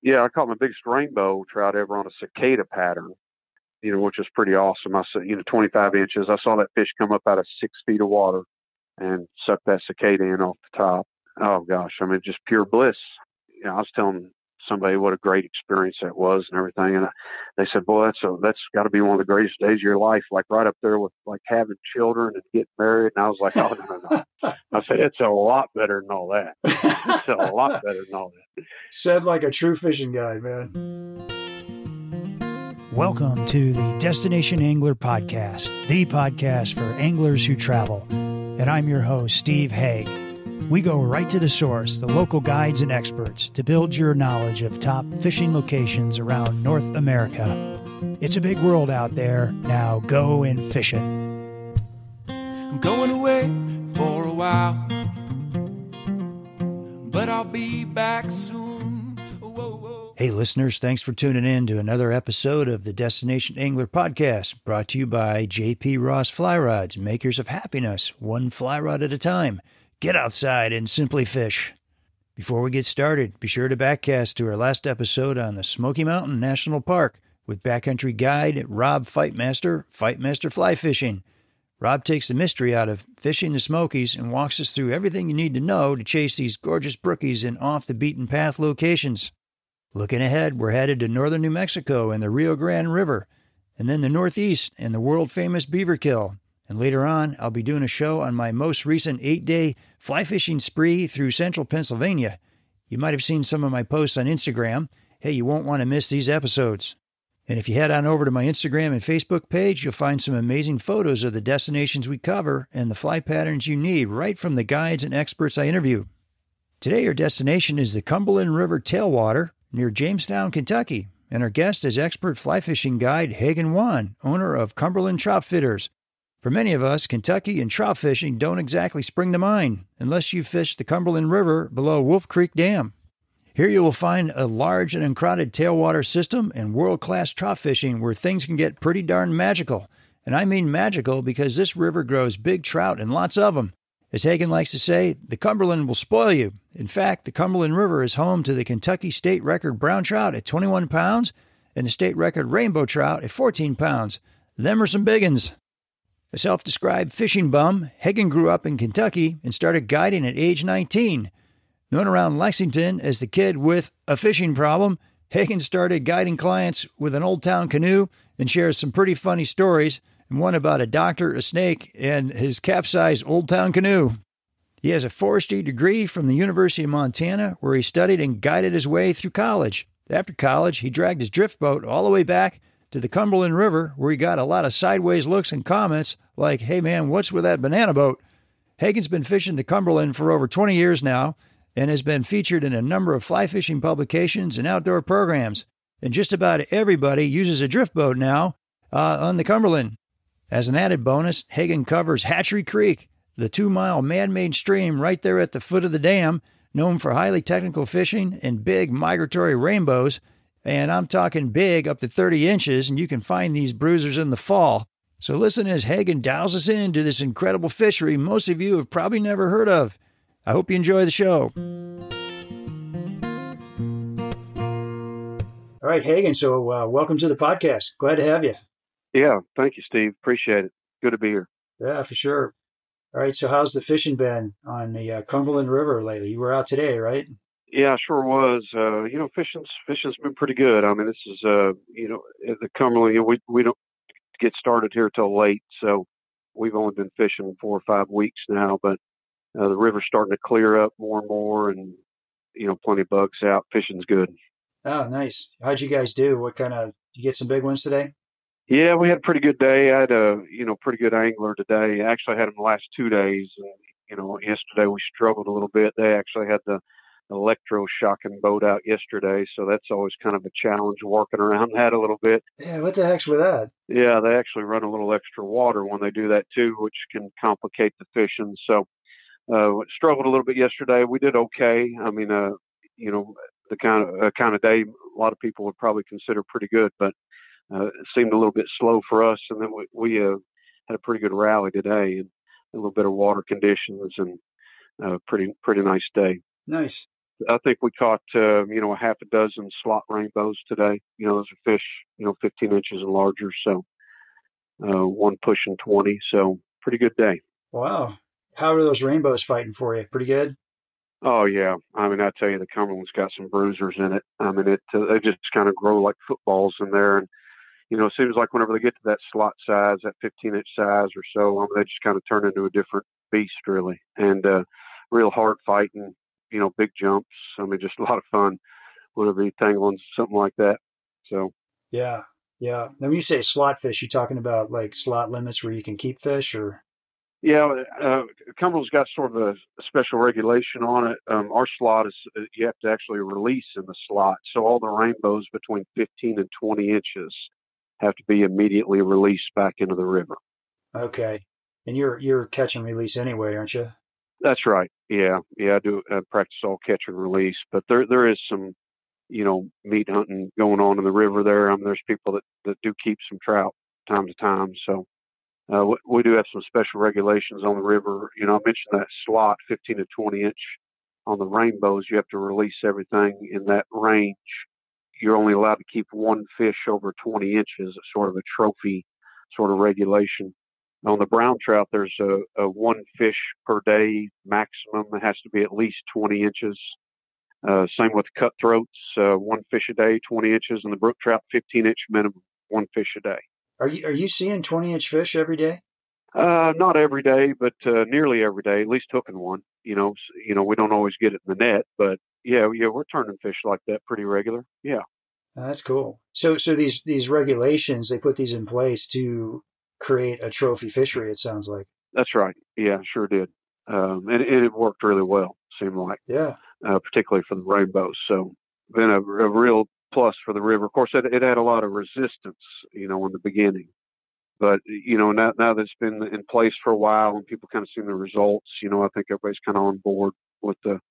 Yeah, I caught my biggest rainbow trout ever on a cicada pattern, which is pretty awesome. I said, 25 inches. I saw that fish come up out of 6 feet of water and suck that cicada in off the top. Oh gosh, I mean, just pure bliss. I was telling somebody what a great experience that was and everything, and they said, "Boy, that's got to be one of the greatest days of your life, like right up there with like having children and getting married." And I was like, "Oh no." I said, "It's a lot better than all that. It's a lot better than all that." Said like a true fishing guide, man. Welcome to the Destination Angler Podcast, the podcast for anglers who travel. And I'm your host, Steve Haig. We go right to the source, the local guides and experts, to build your knowledge of top fishing locations around North America. It's a big world out there. Now go and fish it. I'm going away for a while, but I'll be back soon. Whoa, whoa. Hey, listeners, thanks for tuning in to another episode of the Destination Angler Podcast, brought to you by J.P. Ross Fly Rods, makers of happiness, one fly rod at a time. Get outside and simply fish. Before we get started, be sure to backcast to our last episode on the Smoky Mountain National Park with backcountry guide Rob Fightmaster Fly Fishing. Rob takes the mystery out of fishing the Smokies and walks us through everything you need to know to chase these gorgeous brookies in off-the-beaten-path locations. Looking ahead, we're headed to northern New Mexico and the Rio Grande River, and then the Northeast and the world-famous Beaver Kill. And later on, I'll be doing a show on my most recent 8-day fly fishing spree through central Pennsylvania. You might have seen some of my posts on Instagram. Hey, you won't want to miss these episodes. And if you head on over to my Instagram and Facebook page, you'll find some amazing photos of the destinations we cover and the fly patterns you need right from the guides and experts I interview. Today, our destination is the Cumberland River Tailwater near Jamestown, Kentucky. And our guest is expert fly fishing guide Hagan Wonn, owner of Cumberland Troutfitters. For many of us, Kentucky and trout fishing don't exactly spring to mind unless you fish the Cumberland River below Wolf Creek Dam. Here you will find a large and uncrowded tailwater system and world-class trout fishing where things can get pretty darn magical. And I mean magical because this river grows big trout and lots of them. As Hagan likes to say, the Cumberland will spoil you. In fact, the Cumberland River is home to the Kentucky state record brown trout at 21 pounds and the state record rainbow trout at 14 pounds. Them are some big uns. A self-described fishing bum, Hagan grew up in Kentucky and started guiding at age 19. Known around Lexington as the kid with a fishing problem, Hagan started guiding clients with an Old Town Canoe and shares some pretty funny stories, and one about a doctor, a snake, and his capsized Old Town Canoe. He has a forestry degree from the University of Montana, where he studied and guided his way through college. After college, he dragged his drift boat all the way back to the Cumberland River, where he got a lot of sideways looks and comments like, "Hey man, what's with that banana boat?" Hagan's been fishing the Cumberland for over 20 years now and has been featured in a number of fly fishing publications and outdoor programs. And just about everybody uses a drift boat now on the Cumberland. As an added bonus, Hagan covers Hatchery Creek, the 2-mile man-made stream right there at the foot of the dam, known for highly technical fishing and big migratory rainbows. And I'm talking big, up to 30 inches, and you can find these bruisers in the fall. So listen as Hagan dials us into this incredible fishery most of you have probably never heard of. I hope you enjoy the show. All right, Hagan, so welcome to the podcast. Glad to have you. Yeah, thank you, Steve. Appreciate it. Good to be here. Yeah, for sure. All right, so how's the fishing been on the Cumberland River lately? You were out today, right? Yeah, sure was. Fishing's been pretty good. I mean, this is, the Cumberland, we don't get started here till late, so we've only been fishing 4 or 5 weeks now, but the river's starting to clear up more and more, and, plenty of bugs out. Fishing's good. Oh, nice. How'd you guys do? You get some big ones today? Yeah, we had a pretty good day. I had a, pretty good angler today. Actually, I had him the last 2 days, and, yesterday we struggled a little bit. They actually had the electroshocking boat out yesterday, so that's always kind of a challenge working around that a little bit. Yeah, what the heck's with that? Yeah, they actually run a little extra water when they do that too, which can complicate the fishing. So struggled a little bit yesterday. We did okay. I mean, the kind of day a lot of people would probably consider pretty good, but it seemed a little bit slow for us. And then we had a pretty good rally today and a little bit of water conditions and pretty nice day. Nice. I think we caught, a half a dozen slot rainbows today. Those are fish, 15 inches and larger. So, one pushing 20. So pretty good day. Wow. How are those rainbows fighting for you? Pretty good? Oh yeah. I mean, I tell you, the Cumberland's got some bruisers in it. I mean, they just kind of grow like footballs in there. And, it seems like whenever they get to that slot size, that 15-inch size or so, they just kind of turn into a different beast, really. And real hard fighting, big jumps. I mean, just a lot of fun whenever you tangle on something like that. So. Yeah. Yeah. Now, when you say slot fish, you talking about like slot limits where you can keep fish, or? Yeah, Cumberland's got sort of a special regulation on it. Our slot is, you have to actually release in the slot. So all the rainbows between 15 and 20 inches have to be immediately released back into the river. Okay. And you're catch and release anyway, aren't you? That's right. Yeah. I do practice all catch and release, but there is some, meat hunting going on in the river there. There's people that do keep some trout time to time. So we do have some special regulations on the river. I mentioned that slot, 15 to 20 inch on the rainbows. You have to release everything in that range. You're only allowed to keep one fish over 20 inches. It's sort of a trophy sort of regulation. On the brown trout, there's a one fish per day maximum. It has to be at least 20 inches. Same with cutthroats, one fish a day, 20 inches, and the brook trout, 15-inch minimum, one fish a day. Are you seeing 20-inch fish every day? Not every day, but nearly every day, at least hooking one. We don't always get it in the net, but yeah, we're turning fish like that pretty regular. Yeah. That's cool. So these regulations, they put these in place to create a trophy fishery, it sounds like. That's right. Yeah, sure did. And it worked really well, seemed like. Yeah. Particularly for the rainbows. So been a real plus for the river. Of course, it had a lot of resistance, in the beginning. But, now that it's been in place for a while and people kind of seen the results, I think everybody's kind of on board with the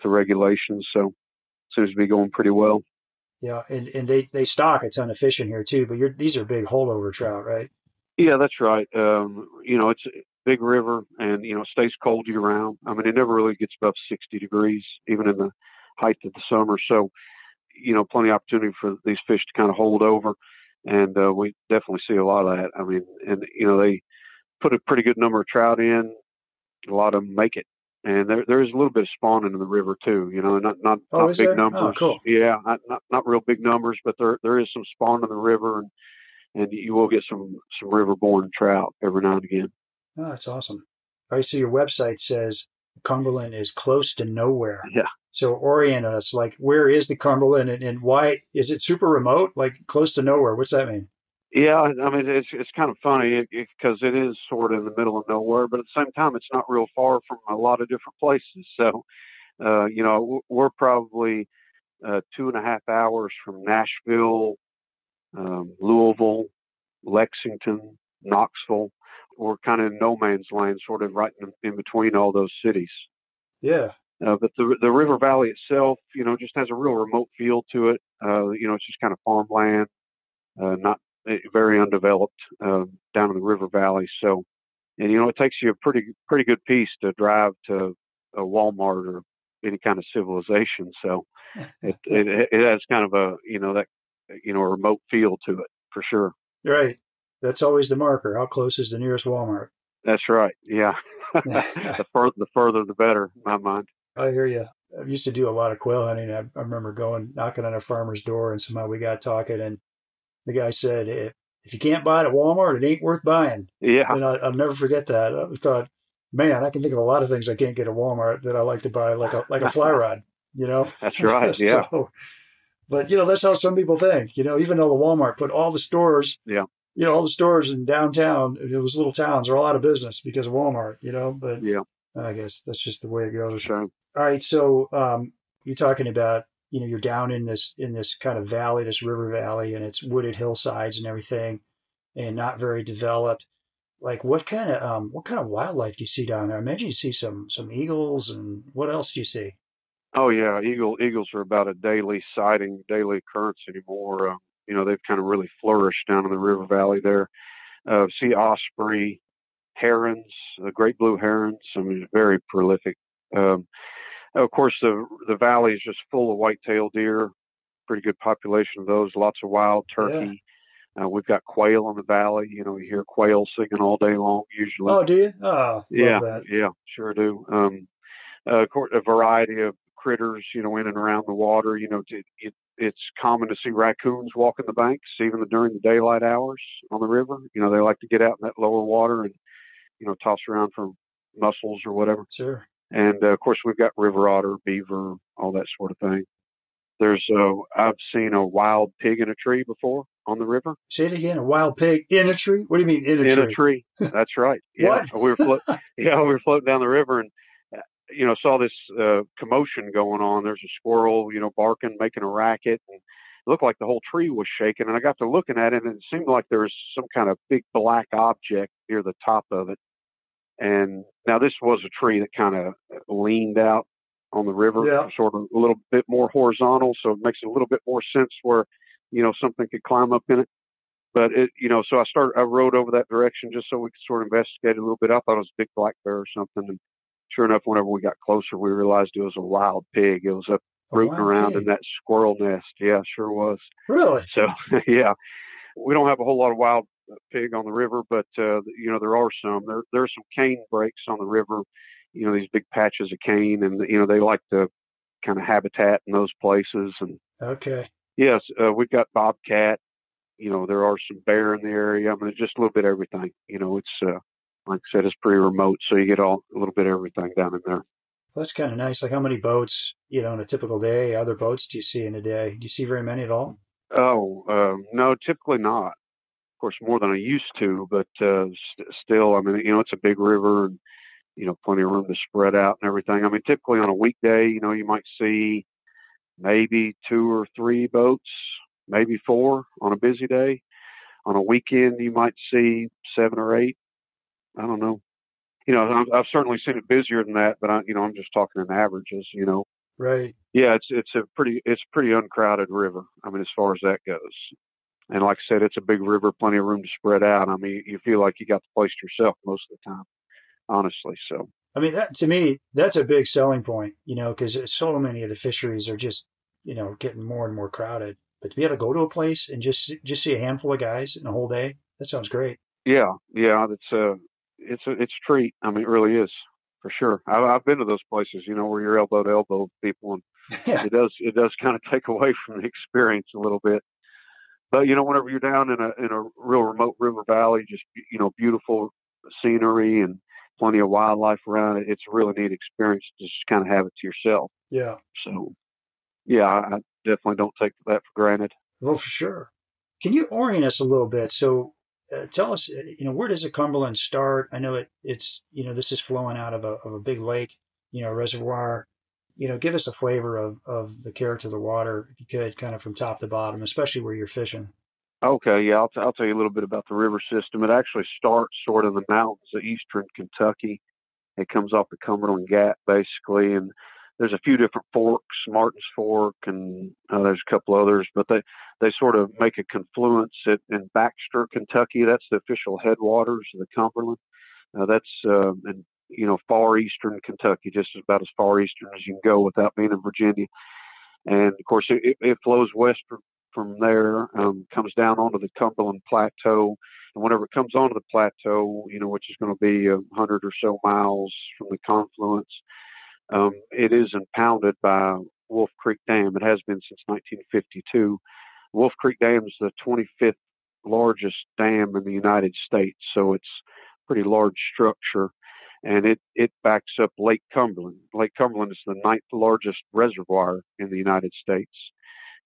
regulations. So seems to be going pretty well. Yeah. And they stock a ton of fish in here too, but these are big holdover trout, right? Yeah, that's right. It's a big river and, it stays cold year round. I mean, it never really gets above 60 degrees, even in the height of the summer. So, plenty of opportunity for these fish to kind of hold over. And we definitely see a lot of that. I mean, and, they put a pretty good number of trout in. A lot of them make it. And there is a little bit of spawning in the river too, not big there? numbers. Oh, cool. Yeah, not real big numbers, but there is some spawn in the river, and you will get some river-born trout every now and again. Oh, that's awesome. All right, so your website says Cumberland is close to nowhere. Yeah. So orient us, like, where is the Cumberland and why is it super remote, like close to nowhere? What's that mean? Yeah, I mean, it's kind of funny because it is sort of in the middle of nowhere, but at the same time, it's not real far from a lot of different places. So, we're probably 2.5 hours from Nashville, Louisville, Lexington, Knoxville. We're kind of in no man's land, sort of right in between all those cities. Yeah. But the river valley itself, just has a real remote feel to it. It's just kind of farmland, not very undeveloped down in the river valley. So, and it takes you a pretty good piece to drive to a Walmart or any kind of civilization. So, it has kind of a a remote feel to it for sure. Right. That's always the marker. How close is the nearest Walmart? That's right. Yeah. The further, the better, in my mind. I hear you. I used to do a lot of quail hunting. I remember knocking on a farmer's door, and somehow we got talking, and the guy said, if you can't buy it at Walmart, it ain't worth buying. Yeah. And I'll never forget that. I thought, man, I can think of a lot of things I can't get at Walmart that I like to buy, like a fly rod, That's right. Yeah. But, that's how some people think, even though the Walmart put all the stores, yeah. All the stores in downtown, those little towns are all out of business because of Walmart, but yeah. I guess that's just the way it goes. Sure. All right. So you're talking about, you're down in this kind of valley, this river valley, and it's wooded hillsides and everything, and not very developed. Like what kind of wildlife do you see down there? I imagine you see some eagles, and what else do you see? Oh yeah, eagles are about a daily sighting, daily occurrence anymore. They've kind of really flourished down in the river valley there. See osprey, herons, great blue herons. I mean, very prolific. Of course, the valley is just full of white-tailed deer, pretty good population of those, lots of wild turkey. We've got quail in the valley. You know, you hear quail singing all day long usually. Oh, do you? Oh, yeah, love that. Yeah, sure do. Of course, a variety of critters, you know, in and around the water. You know, it's common to see raccoons walking the banks, even during the daylight hours on the river. You know, they like to get out in that lower water and, you know, toss around for mussels or whatever. Sure. And of course, we've got river otter, beaver, all that sort of thing. I've seen a wild pig in a tree before on the river. Say it again. A wild pig in a tree? What do you mean in a tree? In a tree. That's right. Yeah. What? we were floating down the river and, you know, saw this commotion going on. There's a squirrel, you know, barking, making a racket. And it looked like the whole tree was shaking. And I got to looking at it and it seemed like there was some kind of big black object near the top of it. And now this was a tree that kind of leaned out on the river, sort of a little bit more horizontal. So it makes a little bit more sense where, you know, something could climb up in it. But it, you know, so I rode over that direction just so we could sort of investigate a little bit. I thought it was a big black bear or something. And sure enough, whenever we got closer, we realized it was a wild pig. It was up rooting around in that squirrel nest. Yeah, sure was. Really? So, yeah, we don't have a whole lot of wild pig on the river, but, you know, there are some. There are some cane breaks on the river, you know, these big patches of cane, and, you know, they like to kind of habitat in those places. And okay. Yes, we've got bobcat. You know, there are some bear in the area. I mean, it's just a little bit of everything. You know, it's, like I said, it's pretty remote, so you get a little bit of everything down in there. Well, that's kind of nice. Like how many boats, you know, in a typical day, other boats do you see in a day? Do you see very many at all? Oh, no, typically not. Of course, more than I used to, but still, I mean, you know, it's a big river and, you know, plenty of room to spread out and everything. I mean, typically on a weekday, you know, you might see maybe 2 or 3 boats, maybe 4 on a busy day. On a weekend, you might see 7 or 8. I don't know. You know, I've certainly seen it busier than that, but you know, I'm just talking in averages, you know. Right. Yeah, it's a pretty uncrowded river. I mean, as far as that goes. And like I said, it's a big river, plenty of room to spread out. I mean, you feel like you got the place to yourself most of the time, honestly. So, I mean, that to me, that's a big selling point, you know, because so many of the fisheries are just, you know, getting more and more crowded. But to be able to go to a place and just see a handful of guys in a whole day, that sounds great. Yeah, it's a treat. I mean, it really is, for sure. I've been to those places, you know, where you're elbow to elbow with people, and it does kind of take away from the experience a little bit. But you know, whenever you're down in a real remote river valley, just, you know, beautiful scenery and plenty of wildlife around it, it's a really neat experience to just kind of have it to yourself. Yeah. So, yeah, I definitely don't take that for granted. Well, for sure. Can you orient us a little bit? So, tell us, you know, where does the Cumberland start? I know it's, you know, this is flowing out of a big lake, you know, reservoir. You know, give us a flavor of the character of the water, if you could, kind of from top to bottom, especially where you're fishing. Okay, yeah, I'll tell you a little bit about the river system. It actually starts sort of in the mountains of eastern Kentucky. It comes off the Cumberland Gap, basically, and there's a few different forks, Martin's Fork, and there's a couple others, but they sort of make a confluence in Baxter, Kentucky. That's the official headwaters of the Cumberland. That's in, you know, far eastern Kentucky, just about as far eastern as you can go without being in Virginia. And of course, it flows west from there, comes down onto the Cumberland Plateau. And whenever it comes onto the plateau, you know, which is going to be 100 or so miles from the confluence, it is impounded by Wolf Creek Dam. It has been since 1952. Wolf Creek Dam is the 25th largest dam in the United States, so it's a pretty large structure. And it backs up Lake Cumberland. Lake Cumberland is the 9th largest reservoir in the United States.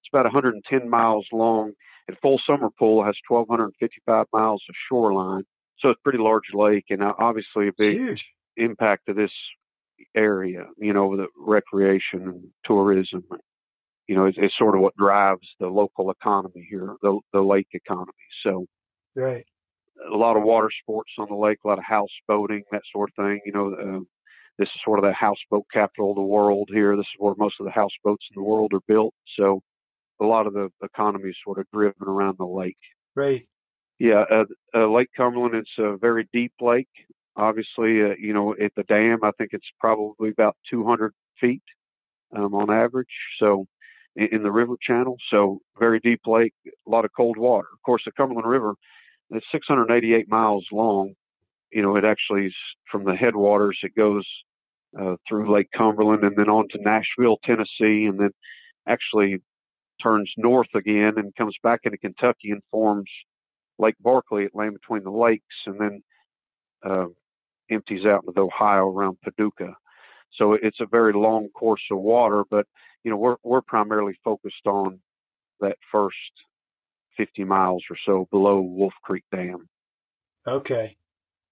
It's about 110 miles long. At full summer pool, it has 1,255 miles of shoreline. So it's a pretty large lake, and obviously a big impact to this area, you know, with the recreation and tourism. You know, it's sort of what drives the local economy here, the lake economy. So, right. A lot of water sports on the lake, a lot of houseboating, that sort of thing. You know, this is sort of the houseboat capital of the world here. This is where most of the houseboats in the world are built. So a lot of the economy is sort of driven around the lake. Right. Yeah, Lake Cumberland, it's a very deep lake. Obviously, you know, at the dam, I think it's probably about 200 feet on average. So in the river channel, so very deep lake, a lot of cold water. Of course, the Cumberland River, it's 688 miles long. It actually is from the headwaters. It goes through Lake Cumberland and then on to Nashville, Tennessee, and then actually turns north again and comes back into Kentucky and forms Lake Barkley at land between the lakes, and then empties out into Ohio around Paducah. So it's a very long course of water, but we're primarily focused on that first 50 miles or so below Wolf Creek Dam. Okay.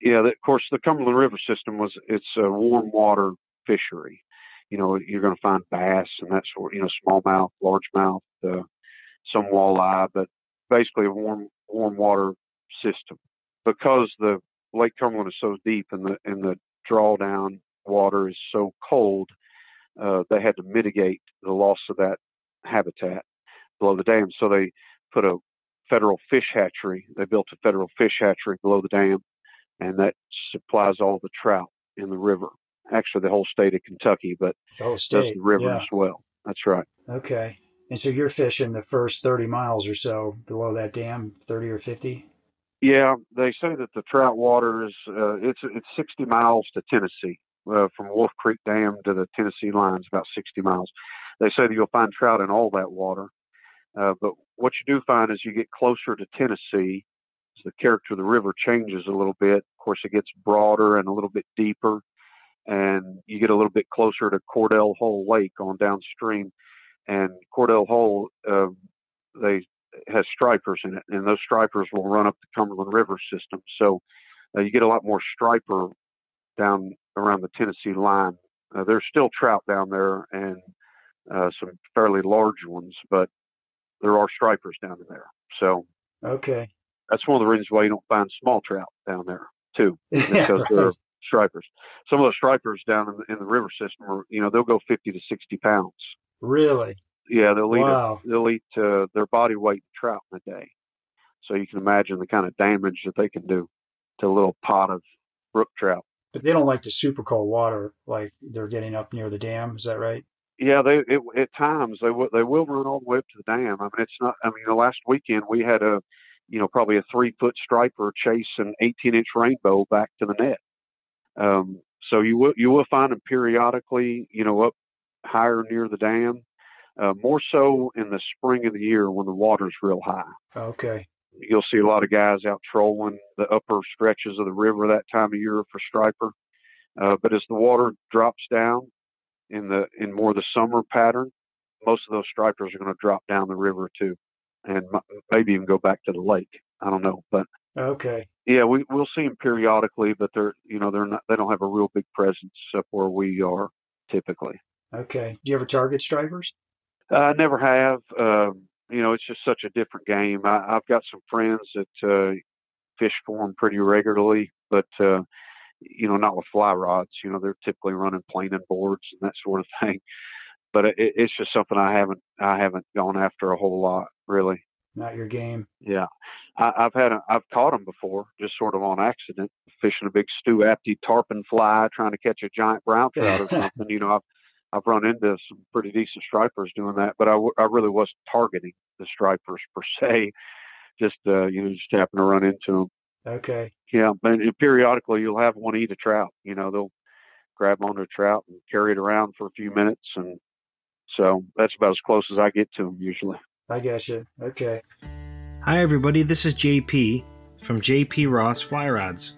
Yeah, of course, the Cumberland River system it's a warm water fishery. You're going to find bass and that sort, smallmouth, largemouth, some walleye, but basically a warm water system. Because the Lake Cumberland is so deep and the drawdown water is so cold, they had to mitigate the loss of that habitat below the dam. So they put a federal fish hatchery. They built a federal fish hatchery below the dam, and that supplies all the trout in the river. Actually, the whole state of Kentucky, but the river as well. That's right. Okay. And so you're fishing the first 30 miles or so below that dam, 30 or 50? Yeah, they say that the trout water is it's 60 miles to Tennessee. From Wolf Creek Dam to the Tennessee line is about 60 miles. They say that you'll find trout in all that water. But what you do find is you get closer to Tennessee, the character of the river changes a little bit. Of course, it gets broader and a little bit deeper, and you get a little bit closer to Cordell Hole Lake on downstream. And Cordell Hole, has stripers in it, and those stripers will run up the Cumberland River system. So you get a lot more striper down around the Tennessee line. There's still trout down there and some fairly large ones, but there are stripers down there. So okay, that's one of the reasons why you don't find small trout down there too, because right. they're stripers. Some of those stripers down in the river system are, they'll go 50 to 60 pounds. Really? Yeah, they'll eat wow. They'll eat their body weight trout in a day. So you can imagine the kind of damage that they can do to a little pot of brook trout. But they don't like the super cold water like they're getting up near the dam. Is that right? Yeah, at times they will run all the way up to the dam. I mean, it's not. I mean, last weekend we had probably a 3-foot striper chase an 18-inch rainbow back to the net. So you will find them periodically, up higher near the dam. More so in the spring of the year when the water's real high. Okay. You'll see a lot of guys out trolling the upper stretches of the river that time of year for striper. But as the water drops down in more the summer pattern, most of those stripers are going to drop down the river too, and maybe even go back to the lake. I don't know, but okay. Yeah, we'll see them periodically, but they don't have a real big presence up where we are typically. Okay. Do you ever target stripers? I never have. It's just such a different game. I've got some friends that fish for them pretty regularly, but not with fly rods. They're typically running planing boards and that sort of thing. But it's just something I haven't gone after a whole lot, really. Not your game. Yeah, I've caught them before, just sort of on accident, fishing a big stew apty tarpon fly, trying to catch a giant brown trout or something. I've run into some pretty decent stripers doing that, but I really wasn't targeting the stripers per se. Just happened to run into them. Okay. Yeah, but periodically you'll have one eat a trout. They'll grab onto a trout and carry it around for a few minutes, and so that's about as close as I get to them usually. I gotcha. Okay. Hi everybody, this is JP from JP Ross Fly Rods.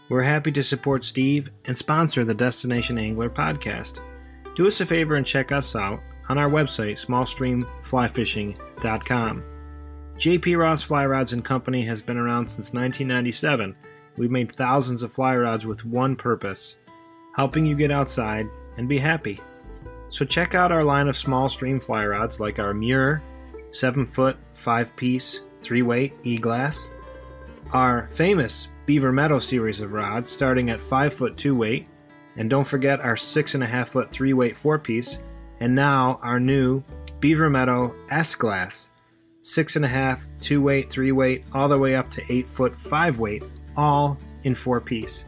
We're happy to support Steve and sponsor the Destination Angler podcast. Do us a favor and check us out on our website, smallstreamflyfishing.com. JP Ross Fly Rods & Company has been around since 1997. We've made thousands of fly rods with one purpose, helping you get outside and be happy. So check out our line of small stream fly rods like our Muir 7-foot 5-piece 3-weight E-glass, our famous Beaver Meadow series of rods starting at 5-foot 2-weight, and don't forget our 6.5-foot 3-weight 4-piece, and now our new Beaver Meadow S-glass 6.5, 2-weight, 3-weight, all the way up to 8-foot 5-weight, all in 4-piece.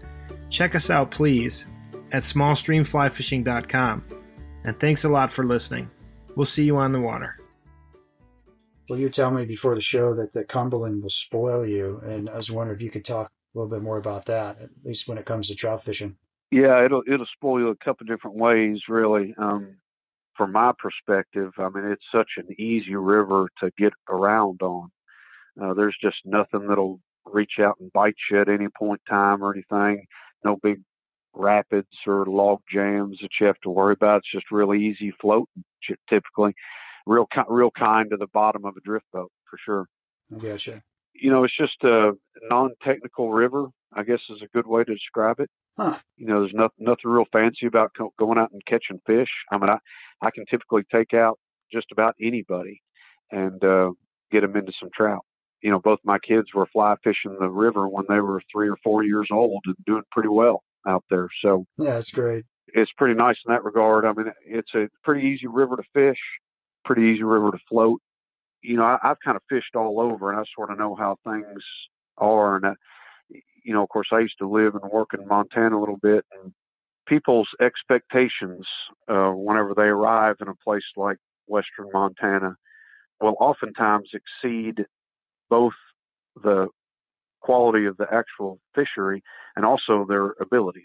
Check us out, please, at smallstreamflyfishing.com. And thanks a lot for listening. We'll see you on the water. Well, you tell me before the show that the Cumberland will spoil you, and I was wondering if you could talk a little bit more about that, at least when it comes to trout fishing. Yeah, it'll spoil you a couple of different ways, really. From my perspective, I mean, it's such an easy river to get around on. There's just nothing that'll reach out and bite you at any point in time or anything. No big rapids or log jams that you have to worry about. It's just really easy floating, typically. Real kind to the bottom of a drift boat, for sure. I gotcha. It's just a non-technical river, I guess is a good way to describe it. Huh. There's nothing real fancy about going out and catching fish. I mean, I can typically take out just about anybody and get them into some trout. Both my kids were fly fishing the river when they were 3 or 4 years old and doing pretty well out there. So yeah, that's great. It's pretty nice in that regard. I mean, it's a pretty easy river to fish, pretty easy river to float. I've kind of fished all over, and I sort of know how things are. And, of course, I used to live and work in Montana a little bit, and people's expectations whenever they arrive in a place like western Montana will oftentimes exceed both the quality of the actual fishery and also their abilities.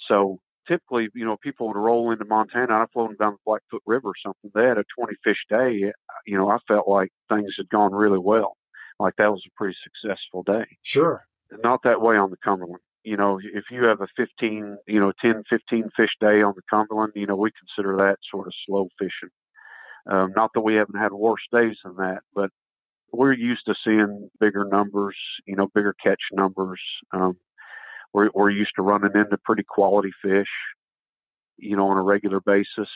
So typically, people would roll into Montana. I floated down the Blackfoot River or something. They had a 20 fish day. I felt like things had gone really well. Like that was a pretty successful day. Sure. Not that way on the Cumberland. If you have a 10, 15 fish day on the Cumberland, we consider that sort of slow fishing. Not that we haven't had worse days than that, but we're used to seeing bigger numbers, bigger catch numbers. We're used to running into pretty quality fish, on a regular basis.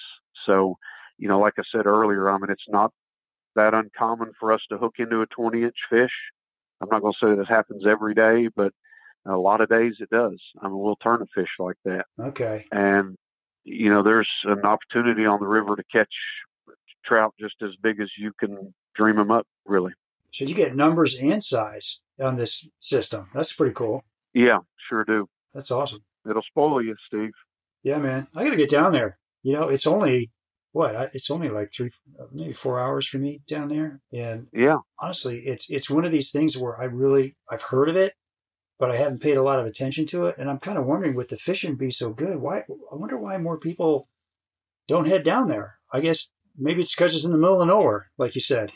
So, like I said earlier, I mean, it's not that uncommon for us to hook into a 20-inch fish. I'm not going to say that it happens every day, but a lot of days it does. I mean, we'll turn a fish like that. Okay. And, there's an opportunity on the river to catch trout just as big as you can dream them up, really. So you get numbers and size on this system. That's pretty cool. Yeah, sure do. That's awesome. It'll spoil you, Steve. Yeah, man. I got to get down there. It's only, it's only like maybe 4 hours for me down there. And yeah, honestly, it's one of these things where I've heard of it, but I haven't paid a lot of attention to it. And I'm kind of wondering, with the fishing be so good, I wonder why more people don't head down there. I guess maybe it's because it's in the middle of nowhere, like you said.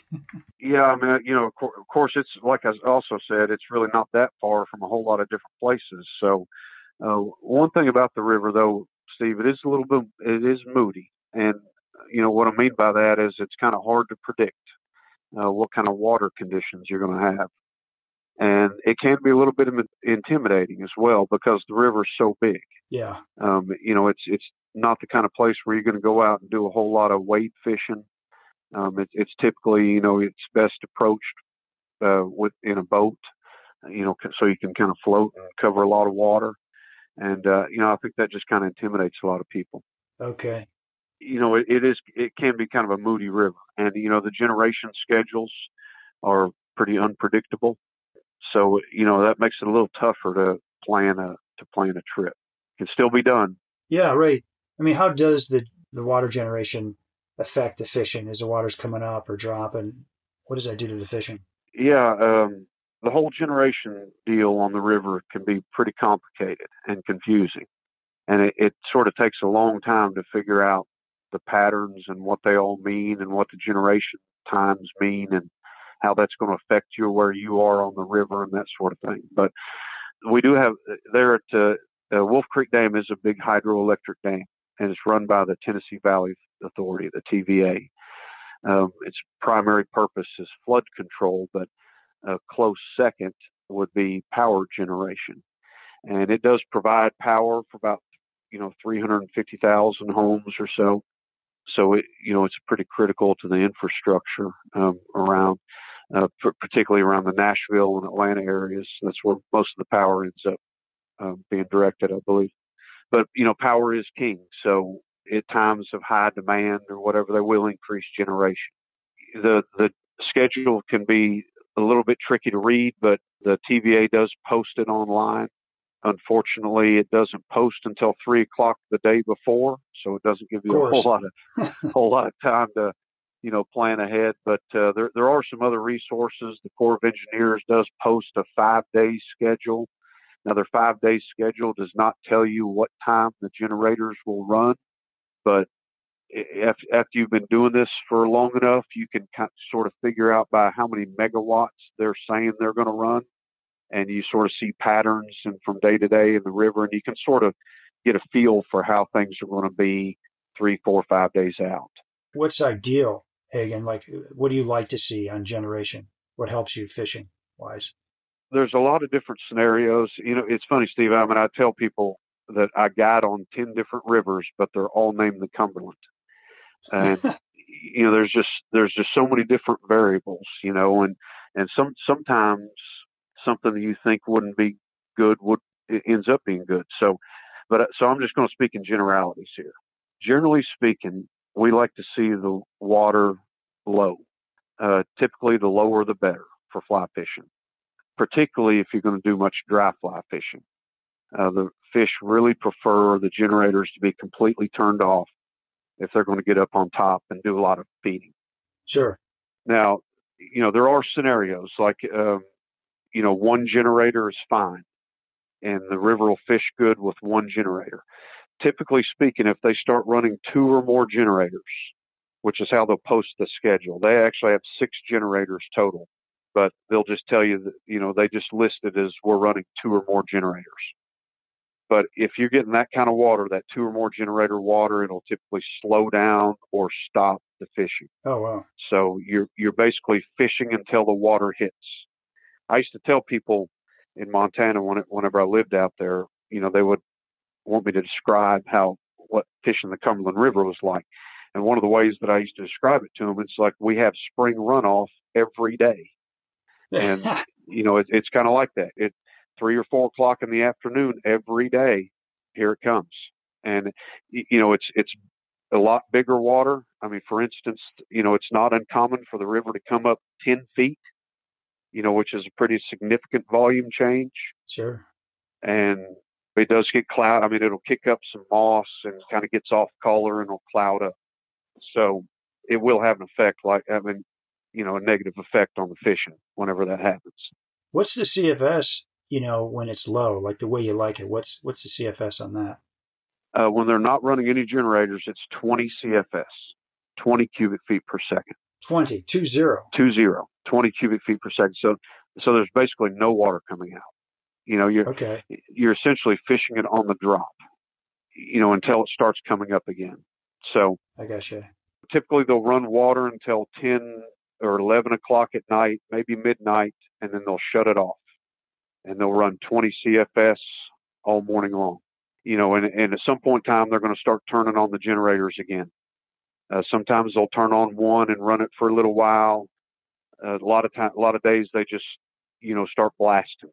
Yeah, I mean, of course, it's like I also said, it's really not that far from a whole lot of different places. So one thing about the river, though, Steve, it is moody. And, what I mean by that is it's kind of hard to predict what kind of water conditions you're going to have. And it can be a little bit intimidating as well because the river's so big. Yeah. It's not the kind of place where you're going to go out and do a whole lot of wade fishing. It's typically, it's best approached in a boat, so you can kind of float and cover a lot of water. And, I think that just kind of intimidates a lot of people. Okay. It can be kind of a moody river. And, the generation schedules are pretty unpredictable. So, that makes it a little tougher to plan a trip. It can still be done. Yeah, right. I mean, how does the water generation affect the fishing? As the water's coming up or dropping, what does that do to the fishing? Yeah, the whole generation deal on the river can be pretty complicated and confusing. And it sort of takes a long time to figure out the patterns and what they all mean and what the generation times mean and how that's going to affect you where you are on the river and that sort of thing. But we do have there at Wolf Creek Dam is a big hydroelectric dam, and it's run by the Tennessee Valley Authority, the TVA. Its primary purpose is flood control, but a close second would be power generation. And it does provide power for about, 350,000 homes or so. So it's pretty critical to the infrastructure around, particularly around the Nashville and Atlanta areas. That's where most of the power ends up being directed, I believe. But, power is king. So at times of high demand or whatever, they will increase generation. The schedule can be a little bit tricky to read, but the TVA does post it online. Unfortunately, it doesn't post until 3 o'clock the day before, so it doesn't give you a whole lot of time to, plan ahead. But there are some other resources. The Corps of Engineers does post a 5-day schedule. Now, their 5-day schedule does not tell you what time the generators will run, but after you've been doing this for long enough, you can sort of figure out by how many megawatts they're saying they're going to run. And you sort of see patterns and from day to day in the river, and you can sort of get a feel for how things are going to be 3, 4, 5 days out. What's ideal, Hagan? Like, what do you like to see on generation? What helps you fishing wise? There's a lot of different scenarios. It's funny, Steve. I tell people that I guide on 10 different rivers, but they're all named the Cumberland. And there's just so many different variables, and sometimes something that you think wouldn't be good it ends up being good. So I'm just going to speak in generalities here. Generally speaking, we like to see the water low. Typically, the lower the better for fly fishing, particularly if you're going to do much dry fly fishing. The fish really prefer the generators to be completely turned off if they're going to get up on top and do a lot of feeding. Sure. Now, there are scenarios like, one generator is fine and the river will fish good with one generator. Typically speaking, if they start running 2 or more generators, which is how they'll post the schedule, they actually have 6 generators total, but they'll just tell you that, they just list it as we're running 2 or more generators. But if you're getting that kind of water, that 2 or more generator water, it'll typically slow down or stop the fishing. Oh, wow. So you're basically fishing until the water hits. I used to tell people in Montana whenever I lived out there, they would want me to describe what fishing the Cumberland River was like. And one of the ways that I used to describe it to them, it's like we have spring runoff every day. And, it's kind of like that. 3 or 4 o'clock in the afternoon every day, here it comes. And, it's a lot bigger water. I mean, for instance, it's not uncommon for the river to come up 10 feet, which is a pretty significant volume change. Sure. And it does get cloud. I mean, it'll kick up some moss and kind of gets off color and it'll cloud up. So it will have an effect, a negative effect on the fishing whenever that happens. What's the CFS, when it's low, like the way you like it? What's the CFS on that? When they're not running any generators, it's 20 CFS, 20 cubic feet per second. 20 cubic feet per second. So there's basically no water coming out. You're essentially fishing it on the drop, until it starts coming up again. So I gotcha. Typically they'll run water until 10 or 11 o'clock at night, maybe midnight, and then they'll shut it off. And they'll run 20 CFS all morning long. And at some point in time, they're going to start turning on the generators again. Sometimes they'll turn on one and run it for a little while. A lot of days they just, start blasting.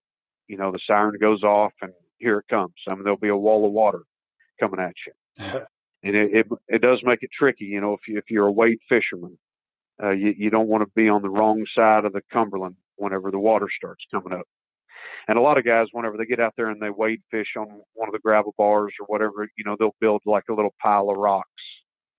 The siren goes off and here it comes. I mean, there'll be a wall of water coming at you. And it does make it tricky, if you're a wade fisherman. You don't want to be on the wrong side of the Cumberland whenever the water starts coming up. And a lot of guys, whenever they get out there and they wade fish on one of the gravel bars or whatever, they'll build like a little pile of rocks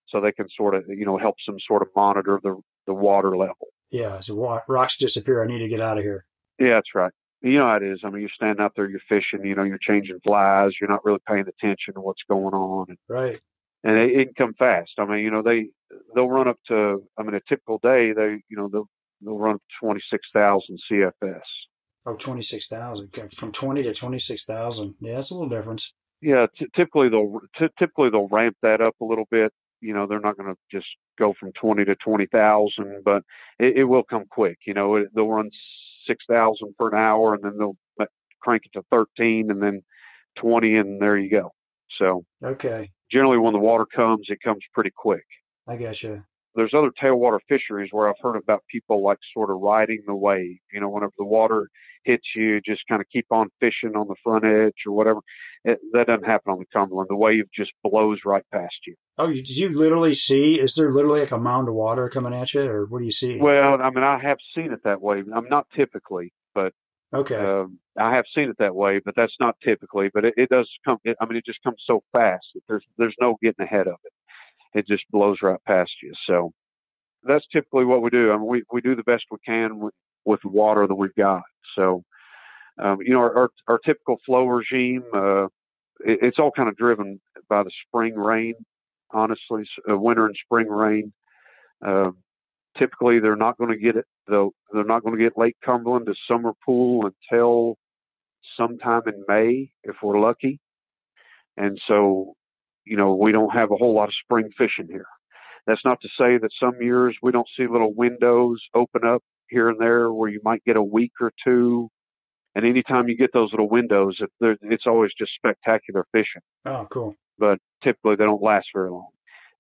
so they can sort of, helps them sort of monitor the water level. Yeah, so rocks disappear. I need to get out of here. Yeah, that's right. You know how it is. I mean, you're standing out there, you're fishing, you're changing flies, you're not really paying attention to what's going on. Right. And it can come fast. I mean, they'll run up to, a typical day, they'll run up to 26,000 CFS. Oh, 26,000. From 20 to 26,000. Yeah, that's a little difference. Yeah, typically they'll ramp that up a little bit. They're not going to just go from 20 to 20,000, but it will come quick. They'll run 6,000 per an hour, and then they'll crank it to 13, and then 20, and there you go. So okay. Generally, when the water comes, it comes pretty quick. I gotcha. There's other tailwater fisheries where I've heard about people like sort of riding the wave. Whenever the water hits you, just kind of keep on fishing on the front edge or whatever. That doesn't happen on the Cumberland. The wave just blows right past you. Oh, did you literally see? Is there literally like a mound of water coming at you, or what do you see? Well, I have seen it that way. I'm not typically, but Okay. I have seen it that way, but that's not typically. But it does come. It just comes so fast that there's no getting ahead of it. It just blows right past you. So that's typically what we do. We do the best we can with the water that we've got. So our typical flow regime, it's all kind of driven by the spring rain. Honestly, winter and spring rain. Typically, they're not going to get it. They're not going to get Lake Cumberland to summer pool until sometime in May, if we're lucky. And so, we don't have a whole lot of spring fishing here. That's not to say that some years we don't see little windows open up here and there where you might get a week or two. And anytime you get those little windows, it's always just spectacular fishing. Oh, cool. But typically they don't last very long.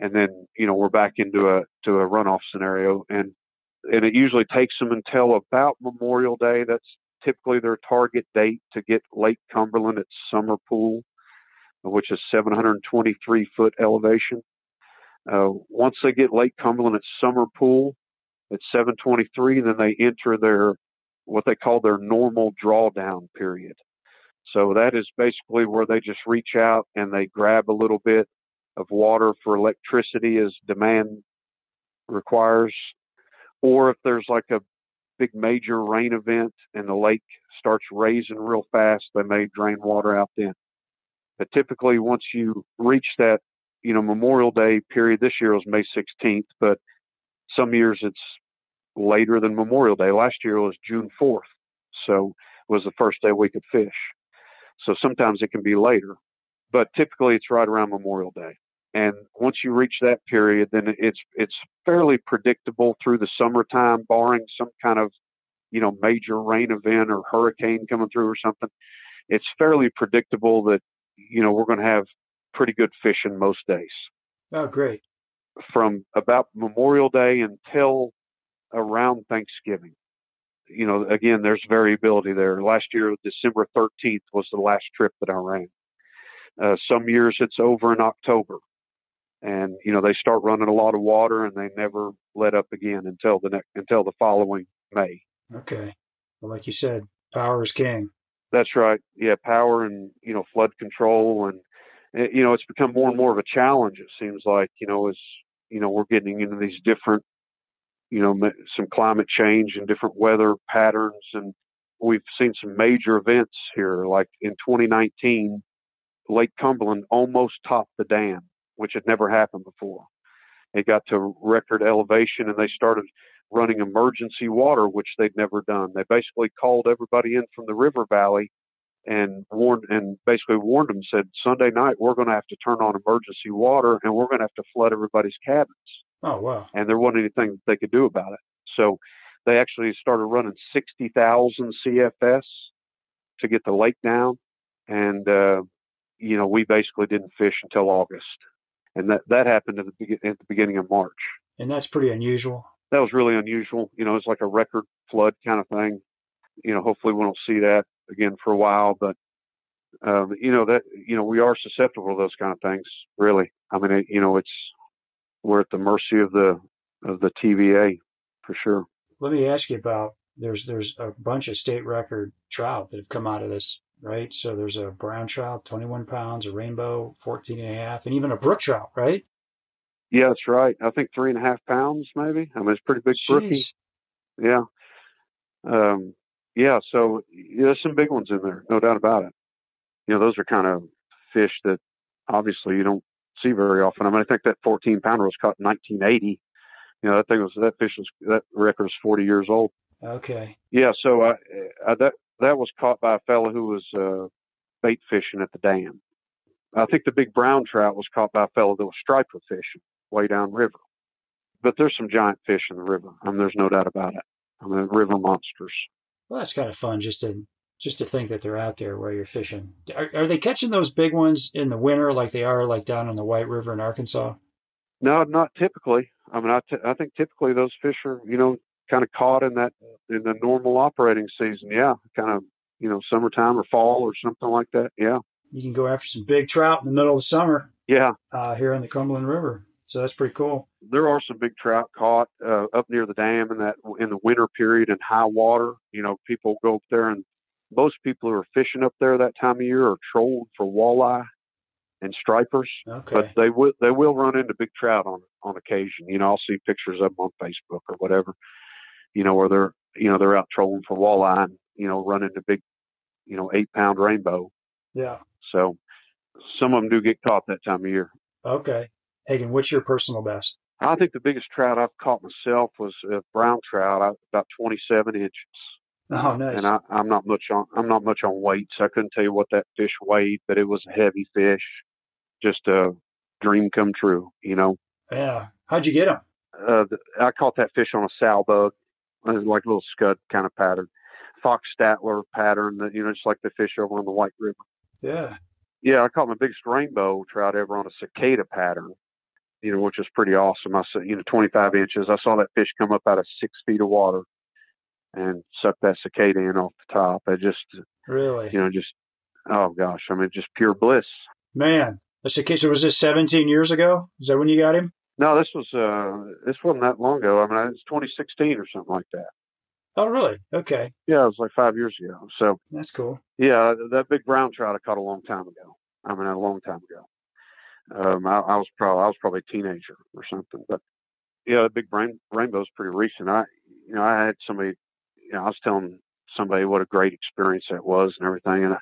And then, we're back into a runoff scenario. And it usually takes them until about Memorial Day. That's typically their target date to get Lake Cumberland at summer pool, which is 723 foot elevation. Once they get Lake Cumberland at summer pool at 723, then they enter what they call their normal drawdown period. So that is basically where they just reach out and they grab a little bit of water for electricity as demand requires. Or if there's like a big major rain event and the lake starts raising real fast, they may drain water out then. But typically once you reach that, Memorial Day period, this year was May 16th, but some years it's later than Memorial Day. Last year was June 4th. So it was the first day we could fish. So sometimes it can be later, but typically it's right around Memorial Day. And once you reach that period, then it's fairly predictable through the summertime, barring some kind of, major rain event or hurricane coming through or something. It's fairly predictable that, we're going to have pretty good fishing most days. Oh, great. From about Memorial Day until around Thanksgiving. Again, there's variability there. Last year, December 13th was the last trip that I ran. Some years it's over in October. And, they start running a lot of water and they never let up again until the following May. Okay. Well, like you said, power is king. That's right. Yeah. Power and, flood control. And, it's become more and more of a challenge. It seems like, as, we're getting into these different, some climate change and different weather patterns. And we've seen some major events here. Like in 2019, Lake Cumberland almost topped the dam, which had never happened before. It got to record elevation and they started running emergency water, which they'd never done. They basically called everybody in from the river valley and warned them, said, Sunday night, we're going to have to turn on emergency water and we're going to have to flood everybody's cabins. Oh, wow. And there wasn't anything that they could do about it. So they actually started running 60,000 CFS to get the lake down. And, we basically didn't fish until August. And that happened at the beginning of March. And that's pretty unusual. That was really unusual. It's like a record flood kind of thing. Hopefully we don't see that again for a while, but, we are susceptible to those kind of things, really. We're at the mercy of the TVA for sure. Let me ask you about, there's a bunch of state record trout that have come out of this, right? So there's a brown trout, 21 pounds, a rainbow, 14 and a half, and even a brook trout, right? Yeah, that's right. I think 3.5 pounds, maybe. It's pretty big brookie. Yeah. So there's some big ones in there, no doubt about it. Those are kind of fish that obviously you don't see very often. I think that 14 pounder was caught in 1980. That record was 40 years old. Okay. Yeah. So that was caught by a fellow who was bait fishing at the dam. I think the big brown trout was caught by a fellow that was striper fishing way downriver. But there's some giant fish in the river. There's no doubt about it. River monsters. Well, that's kind of fun just to think that they're out there where you're fishing. Are they catching those big ones in the winter like they are like down on the White River in Arkansas? No, not typically. I think typically those fish are, kind of caught in the normal operating season. Yeah. Kind of, summertime or fall or something like that. Yeah. You can go after some big trout in the middle of the summer. Yeah. Here on the Cumberland River. So that's pretty cool. There are some big trout caught up near the dam in the winter period in high water. People go up there and most people who are fishing up there that time of year are trolling for walleye and stripers, Okay. but they will run into big trout on occasion. I'll see pictures of them on Facebook or whatever, where they're out trolling for walleye and, run into big, 8-pound rainbow. Yeah. So some of them do get caught that time of year. Okay. Hagan, what's your personal best? I think the biggest trout I've caught myself was a brown trout, about 27 inches. Oh, nice. And I'm not much on weights. I couldn't tell you what that fish weighed, but it was a heavy fish. Just a dream come true, Yeah. How'd you get him? I caught that fish on a sow bug, like a little scud kind of pattern, Fox Statler pattern, just like the fish over on the White River. Yeah. Yeah, I caught my biggest rainbow trout ever on a cicada pattern, which is pretty awesome. I saw, 25 inches. I saw that fish come up out of 6 feet of water and suck that cicada in off the top. I just, really, oh gosh, just pure bliss. Man, so was this 17 years ago? Is that when you got him? No, this wasn't that long ago. It was 2016 or something like that. Oh, really? Okay. Yeah, it was like 5 years ago. So that's cool. Yeah, that big brown trout I caught a long time ago. A long time ago. I was probably a teenager or something. But yeah, the big rainbow's pretty recent. I had somebody. I was telling somebody what a great experience that was and everything, and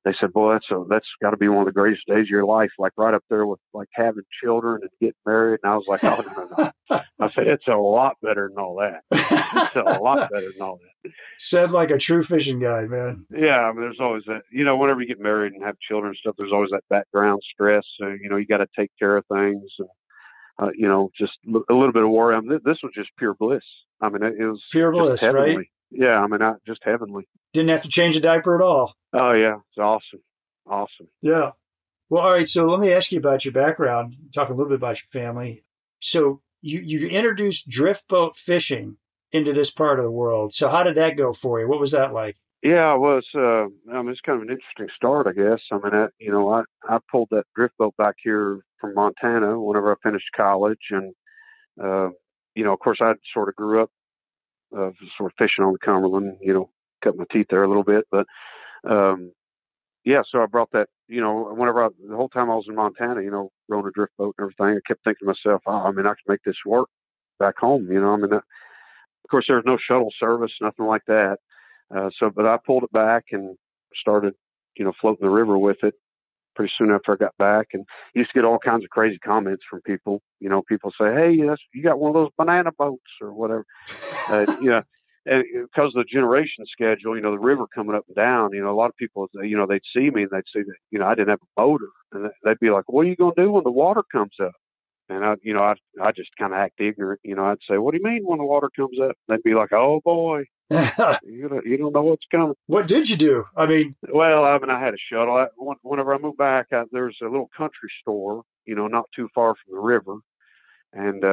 they said, "Boy, that's got to be one of the greatest days of your life, like right up there with like having children and getting married." And I was like, "Oh no." I said, "It's a lot better than all that. It's a lot better than all that." Said like a true fishing guy, man. Yeah, there's always that. Whenever you get married and have children and stuff, there's always that background stress. So, you got to take care of things, and just a little bit of worry. This was just pure bliss. It was pure bliss, heavenly. Right? Yeah, just heavenly. Didn't have to change a diaper at all. Oh yeah, it's awesome. Yeah. Well, all right. So let me ask you about your background. Talk a little bit about your family. So you introduced drift boat fishing into this part of the world. So how did that go for you? What was that like? Yeah, it was. It's kind of an interesting start, I guess. I pulled that drift boat back here from Montana whenever I finished college, and of course, I sort of grew up sort of fishing on the Cumberland. Cut my teeth there a little bit, but so I brought that. The whole time I was in Montana, rowing a drift boat and everything, I kept thinking to myself, I could make this work back home. Of course, there's no shuttle service, nothing like that. But I pulled it back and started, floating the river with it pretty soon after I got back, and used to get all kinds of crazy comments from people. People say, "Hey, you got one of those banana boats or whatever." And because of the generation schedule, the river coming up and down, a lot of people, they'd see me and they'd see that, I didn't have a motor, and they'd be like, "What are you going to do when the water comes up?" And I just kind of act ignorant. I'd say, "What do you mean when the water comes up?" They'd be like, "Oh boy, you don't know what's coming." What did you do? Well, I had a shuttle. Whenever I moved back, there's a little country store, not too far from the river, and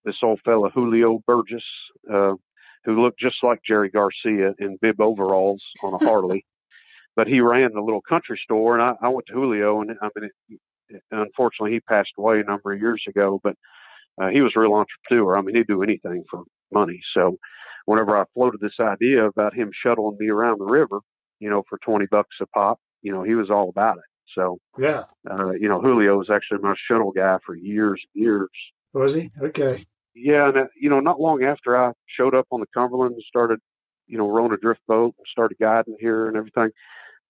this old fella Julio Burgess, who looked just like Jerry Garcia in bib overalls on a Harley, but he ran the little country store, and I went to Julio, and unfortunately, he passed away a number of years ago, but he was a real entrepreneur. He'd do anything for money. So whenever I floated this idea about him shuttling me around the river, for $20 a pop, he was all about it. So, yeah, Julio was actually my shuttle guy for years and years. Was he? Okay. Yeah. And, not long after I showed up on the Cumberland and started, rowing a drift boat and started guiding here and everything,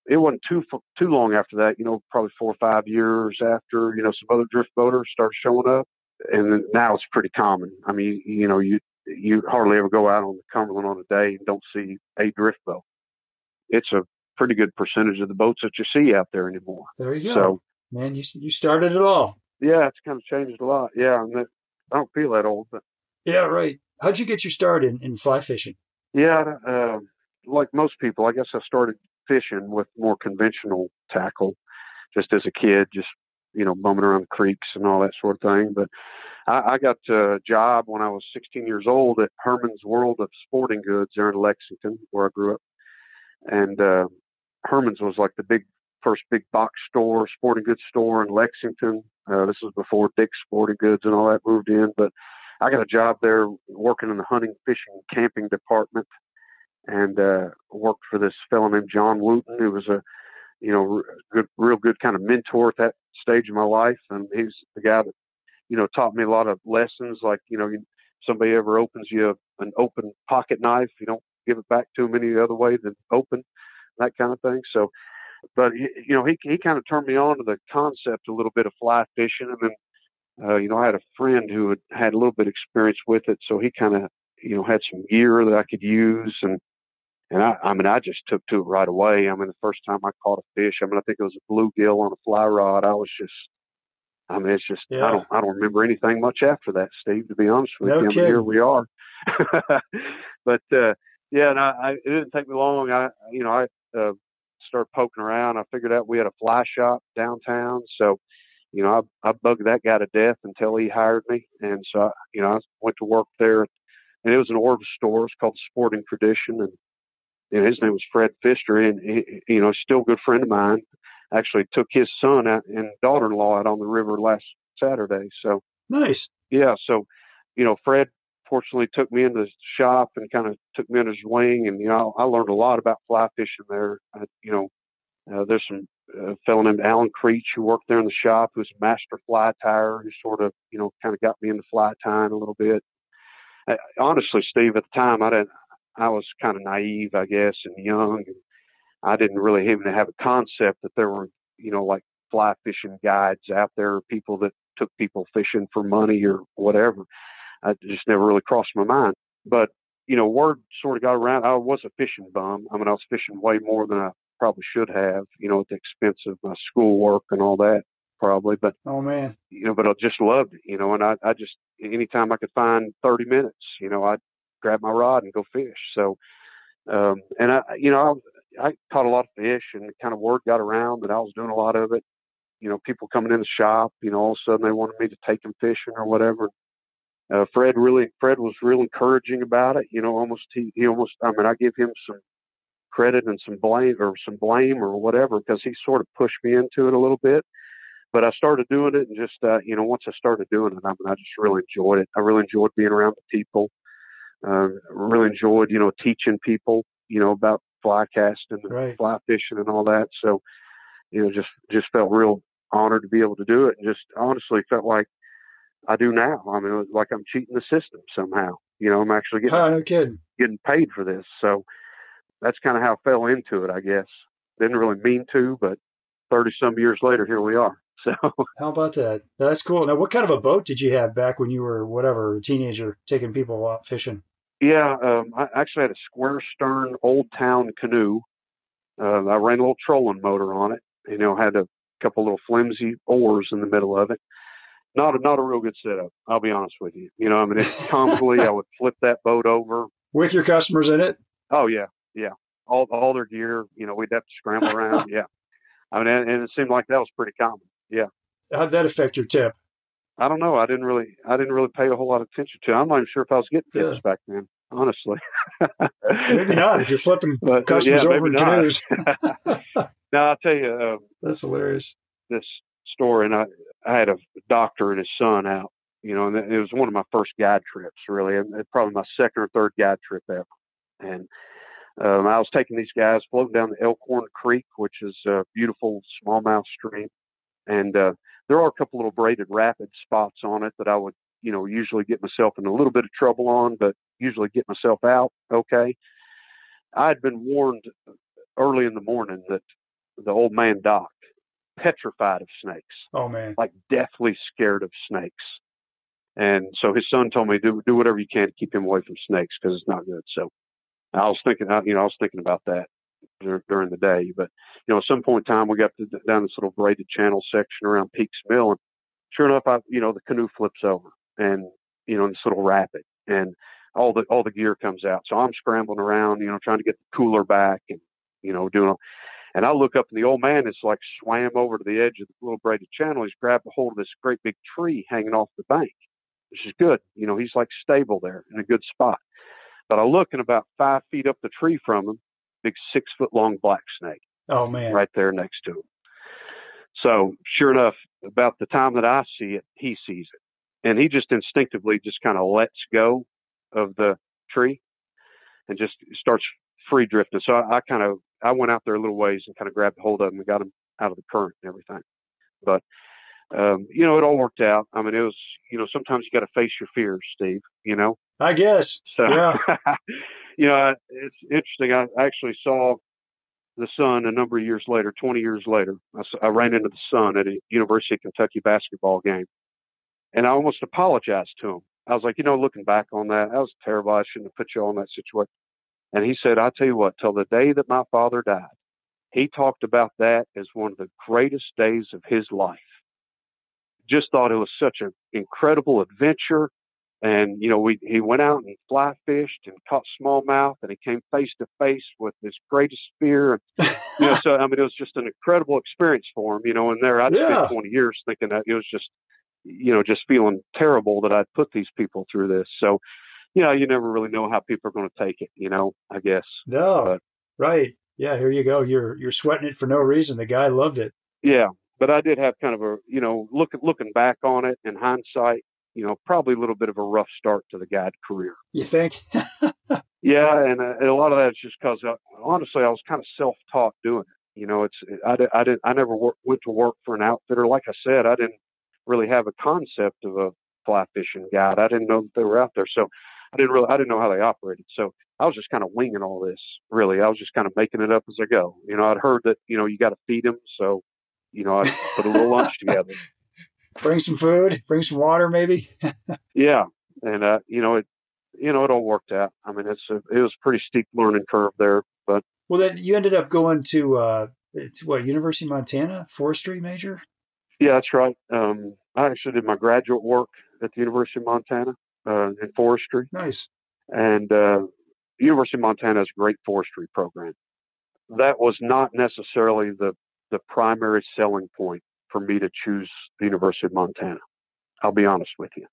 it wasn't too long after that, probably 4 or 5 years after, some other drift boaters started showing up. And now it's pretty common. You hardly ever go out on the Cumberland on a day and don't see a drift boat. It's a pretty good percentage of the boats that you see out there anymore. There you go. So, man, you started it all. Yeah, it's kind of changed a lot. Yeah, and I don't feel that old. But yeah, right. How'd you get your start in fly fishing? Yeah, like most people, I guess I started fishing with more conventional tackle just as a kid, just, bumming around creeks and all that sort of thing. But I got a job when I was 16 years old at Herman's World of Sporting Goods there in Lexington, where I grew up. And Herman's was like the first big box store, sporting goods store in Lexington. This was before Dick's Sporting Goods and all that moved in. But I got a job there working in the hunting, fishing, camping department. and worked for this fellow named John Wooten, who was a real good kind of mentor at that stage of my life. And he's the guy that, taught me a lot of lessons. Like, somebody ever opens you an open pocket knife, you don't give it back to them any other way than open, that kind of thing. So, but he kind of turned me on to the concept a little bit of fly fishing. And then, I had a friend who had a little bit of experience with it. So he kind of, had some gear that I could use. And I just took to it right away. The first time I caught a fish, I think it was a bluegill on a fly rod. It's just, yeah. I don't remember anything much after that, Steve, to be honest with No you. kidding. Here we are. But, and it didn't take me long. I started poking around. I figured out we had a fly shop downtown. So, I bugged that guy to death until he hired me. And so, I went to work there, and it was an Orvis store. It's called Sporting Tradition. And his name was Fred Pfister, and he, still a good friend of mine. Actually took his son out and daughter-in-law out on the river last Saturday. So nice. Yeah. So, Fred fortunately took me into the shop and kind of took me under his wing. And, I learned a lot about fly fishing there. There's some fellow named Alan Creech who worked there in the shop, who's a master fly tyer, who sort of, kind of got me into fly tying a little bit. Honestly, Steve, at the time, I was kind of naive, I guess, and young. And I didn't really even have a concept that there were, like fly fishing guides out there, people that took people fishing for money or whatever. I just never really crossed my mind. But, word sort of got around. I was a fishing bum. I was fishing way more than I probably should have, at the expense of my schoolwork and all that, probably. But, oh, man, but I just loved it, and I just, anytime I could find 30 minutes, I'd grab my rod and go fish. So, and I caught a lot of fish, and kind of word got around that I was doing a lot of it. People coming in the shop, all of a sudden they wanted me to take them fishing or whatever. Fred was real encouraging about it. I give him some credit and some blame or whatever, because he sort of pushed me into it a little bit. But I started doing it, and just, once I started doing it, I just really enjoyed it. I really enjoyed being around the people. Really enjoyed, teaching people, about fly casting and right. fly fishing and all that. So, just felt real honored to be able to do it, and just honestly felt like I do now. It was like I'm cheating the system somehow. I'm actually no kidding. getting paid for this. So that's kind of how I fell into it, I guess. Didn't really mean to, but 30 some years later, here we are. So how about that? That's cool. Now, what kind of a boat did you have back when you were a teenager, taking people out fishing? Yeah, I actually had a square stern Old Town Canoe. I ran a little trolling motor on it. Had a couple little flimsy oars in the middle of it. Not a real good setup, I'll be honest with you. It's comfortably, I would flip that boat over. With your customers in it? Oh, yeah. All their gear, we'd have to scramble around. Yeah. And it seemed like that was pretty common. Yeah. How'd that affect your tip? I don't know. I didn't really pay a whole lot of attention to it. I'm not even sure if I was getting tips back then, honestly. Maybe not, if you're flipping customers over in canoes. No, I'll tell you. That's hilarious. This story, and I had a doctor and his son out, and it was one of my first guide trips, really, and probably my second or third guide trip ever. And I was taking these guys floating down the Elkhorn Creek, which is a beautiful smallmouth stream. And there are a couple little braided rapid spots on it that I would, usually get myself in a little bit of trouble on, but usually get myself out okay. I had been warned early in the morning that the old man Doc, petrified of snakes. Oh, man. Like deathly scared of snakes. And so his son told me, do whatever you can to keep him away from snakes, because it's not good. So I was thinking about that during the day. But, at some point in time, we got down this little braided channel section around Peaks Mill. And sure enough, the canoe flips over and, in this little rapid, and all the gear comes out. So I'm scrambling around, trying to get the cooler back and, doing. And I look up, and the old man is like swam over to the edge of the little braided channel. He's grabbed a hold of this great big tree hanging off the bank, which is good. He's like stable there in a good spot. But I look, and about 5 feet up the tree from him, big 6 foot long black snake. Oh, man. Right there next to him. So sure enough, about the time that I see it, he sees it. And he just instinctively just kind of lets go of the tree and just starts free drifting. So I went out there a little ways and kind of grabbed hold of them and got them out of the current and everything. But, it all worked out. I mean, it was, sometimes you got to face your fears, Steve, I guess. So, yeah. It's interesting. I actually saw the son a number of years later, 20 years later. I ran into the son at a University of Kentucky basketball game, and I almost apologized to him. I was like, looking back on that was terrible. I shouldn't have put you on that situation. And he said, I'll tell you what, till the day that my father died, he talked about that as one of the greatest days of his life. Just thought it was such an incredible adventure. And, he went out and fly fished and caught smallmouth, and he came face to face with his greatest fear. So, I mean, it was just an incredible experience for him, and there I'd spent 20 years thinking that it was just, just feeling terrible that I'd put these people through this. So, you never really know how people are going to take it, I guess. No, right. Yeah, here you go. You're sweating it for no reason. The guy loved it. Yeah, but I did have kind of a, looking back on it in hindsight, probably a little bit of a rough start to the guide career. You think? Yeah, and a lot of that is just because, honestly, I was kind of self-taught doing it. I never went to work for an outfitter. Like I said, I didn't really have a concept of a fly fishing guide. I didn't know that they were out there, so I didn't know how they operated. So I was just kind of winging all this. Really, I was just kind of making it up as I go. I'd heard that you got to feed them, so I put a little lunch together. Bring some food, bring some water, maybe. Yeah, and it all worked out. I mean, it was a pretty steep learning curve there, but well, then you ended up going to University of Montana, forestry major. Yeah, that's right. I actually did my graduate work at the University of Montana in forestry. Nice. And the University of Montana has a great forestry program. That was not necessarily the primary selling point for me to choose the University of Montana. I'll be honest with you.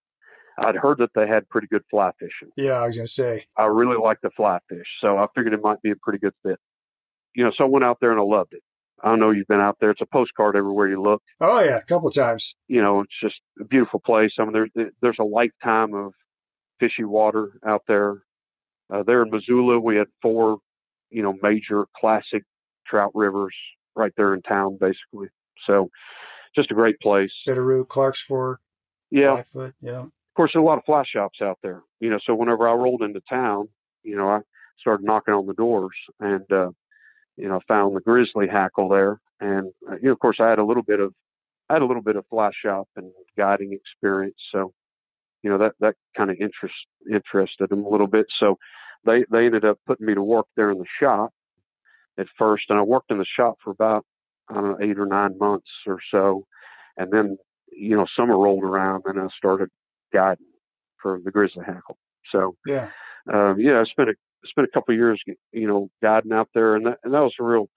I'd heard that they had pretty good fly fishing. Yeah, I was going to say. I really like the fly fish, so I figured it might be a pretty good fit. So I went out there and I loved it. I know you've been out there. It's a postcard everywhere you look. Oh, yeah, a couple of times. It's just a beautiful place. I mean, there's a lifetime of fishy water out there. There in Missoula, we had 4, major classic trout rivers right there in town, basically. So just a great place. Bitterroot, Clark's Fork. Yeah. Blackfoot, yeah. Of course, there's a lot of fly shops out there, so whenever I rolled into town, I started knocking on the doors and, found the grizzly hackle there. And, of course, I had a little bit of fly shop and guiding experience. So, that kind of interested them a little bit. So they ended up putting me to work there in the shop at first. And I worked in the shop for about, 8 or 9 months or so. And then, summer rolled around and I started guiding for the grizzly hackle. So, yeah, I spent a couple of years, guiding out there, and that was a real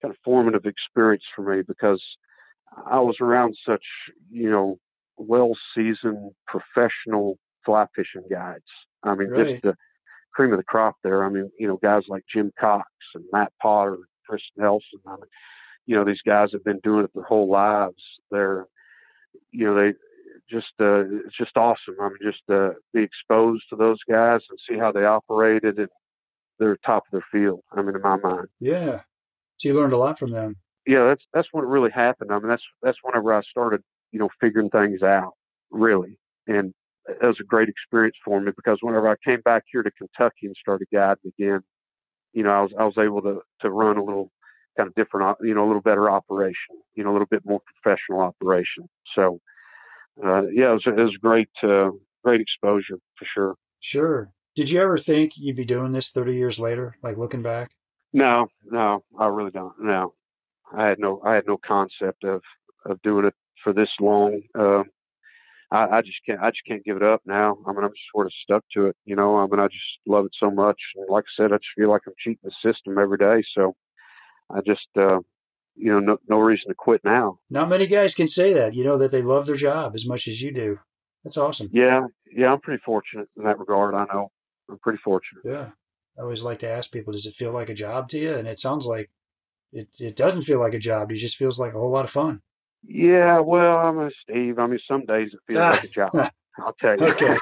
kind of formative experience for me because I was around such, well-seasoned professional fly fishing guides. I mean, right. Just the cream of the crop there. I mean, guys like Jim Cox and Matt Potter, Chris Nelson. I mean, these guys have been doing it their whole lives. They're, it's just awesome. I mean, just be exposed to those guys and see how they operated, and they're top of their field. I mean, in my mind. Yeah. So you learned a lot from them. Yeah, that's when it really happened. I mean, that's whenever I started, figuring things out, really. And it was a great experience for me because whenever I came back here to Kentucky and started guiding again, I was able to run a little kind of different, a little better operation, a little bit more professional operation. So, it was great exposure for sure. Sure. Did you ever think you'd be doing this 30 years later, like looking back? No, I really don't. No, I had no concept of doing it for this long. I just can't give it up now. I mean, I'm just sort of stuck to it. I mean, I just love it so much. And like I said, I just feel like I'm cheating the system every day. So I just, no reason to quit now. Not many guys can say that, that they love their job as much as you do. That's awesome. Yeah, I'm pretty fortunate in that regard. I know I'm pretty fortunate. Yeah. I always like to ask people, does it feel like a job to you? And it sounds like it doesn't feel like a job. It just feels like a whole lot of fun. Yeah, well, Steve, some days it feels like a job. I'll tell you. Okay.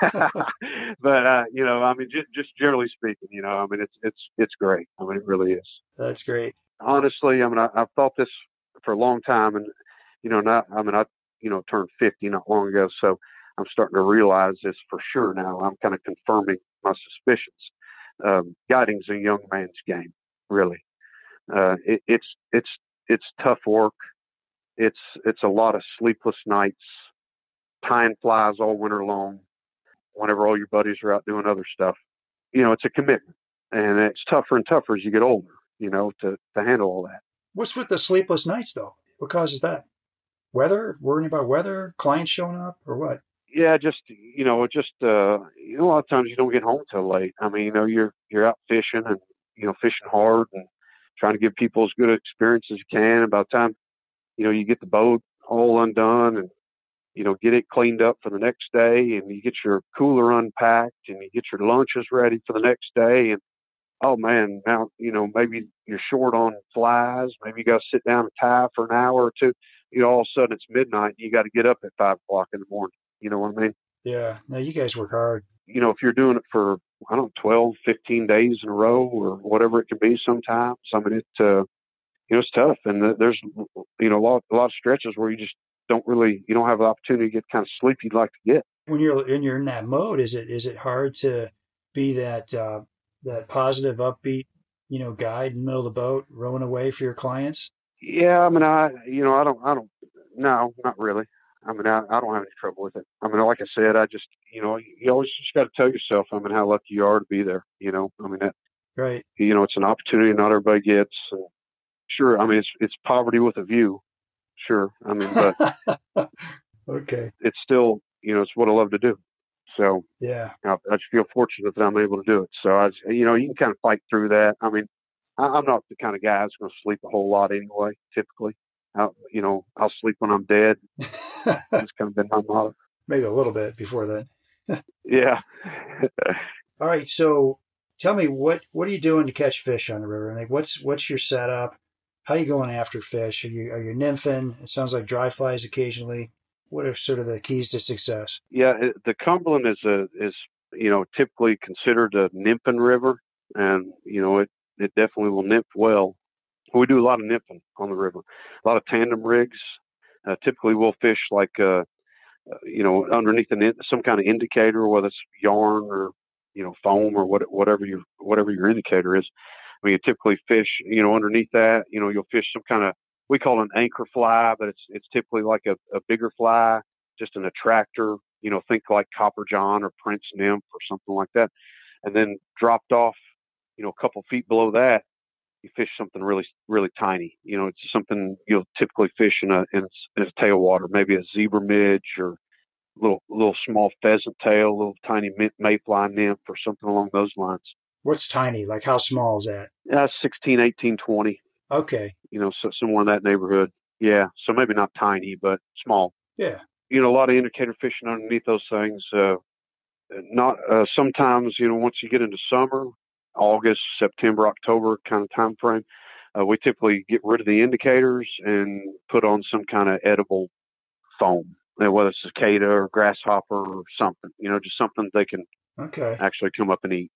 you know, I mean, just generally speaking, you know, I mean, it's great. I mean, it really is. That's great. Honestly, I mean, I've thought this for a long time, and you know, I you know, turned 50 not long ago, so I'm starting to realize this for sure now. I'm kind of confirming my suspicions. Guiding's a young man's game, really. It's tough work. It's a lot of sleepless nights, tying flies all winter long. Whenever all your buddies are out doing other stuff, you know, it's a commitment, and it's tougher and tougher as you get older, you know, to handle all that. What's with the sleepless nights, though? What causes that? Weather? Worrying about weather? Clients showing up, or what? Yeah, you know, a lot of times you don't get home till late. I mean, you know, you're out fishing and, you know, fishing hard and trying to give people as good an experience as you can. And by the time, you know, you get the boat all undone and, you know, get it cleaned up for the next day, and you get your cooler unpacked and you get your lunches ready for the next day. And, oh man, now, you know, maybe you're short on flies. Maybe you got to sit down and tie for an hour or two. You know, all of a sudden it's midnight. You got to get up at 5 o'clock in the morning. You know what I mean? Yeah. No, you guys work hard. You know, if you're doing it for, I don't know, 12, 15 days in a row or whatever it can be sometimes, I mean, you know, it's tough. And there's, you know, a lot of stretches where you just you don't have the opportunity to get kind of sleep you'd like to get. When you're in that mode, is it hard to be that positive, upbeat, you know, guide in the middle of the boat, rowing away for your clients? Yeah, I mean, no, not really. I mean, I don't have any trouble with it. I mean, like I said, you know, you always just got to tell yourself, I mean, how lucky you are to be there. You know, I mean, right. You know, it's an opportunity not everybody gets. And sure, I mean, it's poverty with a view. Sure, I mean, but okay, it's still, you know, it's what I love to do. So yeah, I just feel fortunate that I'm able to do it. So you know, you can kind of fight through that. I mean, I'm not the kind of guy that's going to sleep a whole lot anyway. Typically, you know, I'll sleep when I'm dead. It's kind of been my motto. Maybe a little bit before that. Yeah. All right. So tell me, what are you doing to catch fish on the river? Like, what's your setup? How are you going after fish? Are you nymphing? It sounds like dry flies occasionally. What are sort of the keys to success? Yeah, the Cumberland is you know, typically considered a nymphing river, and you know, it definitely will nymph well. We do a lot of nymphing on the river, a lot of tandem rigs. Typically, we'll fish like you know, underneath some kind of indicator, whether it's yarn or, you know, foam or whatever your indicator is. I mean, you typically fish, you know, underneath that. You know, you'll fish some kind of, we call it an anchor fly, but it's typically like a bigger fly, just an attractor. You know, think like Copper John or Prince Nymph or something like that. And then dropped off, you know, a couple feet below that, you fish something really, really tiny. You know, it's something you'll typically fish in a tailwater, maybe a zebra midge or little small pheasant tail, little tiny mayfly nymph or something along those lines. What's tiny? Like how small is that? 16, 18, 20. Okay. You know, so somewhere in that neighborhood. Yeah. So maybe not tiny, but small. Yeah. You know, a lot of indicator fishing underneath those things. Sometimes, you know, once you get into summer, August, September, October kind of time frame, we typically get rid of the indicators and put on some kind of edible foam, whether it's cicada or grasshopper or something, you know, just something they can actually come up and eat.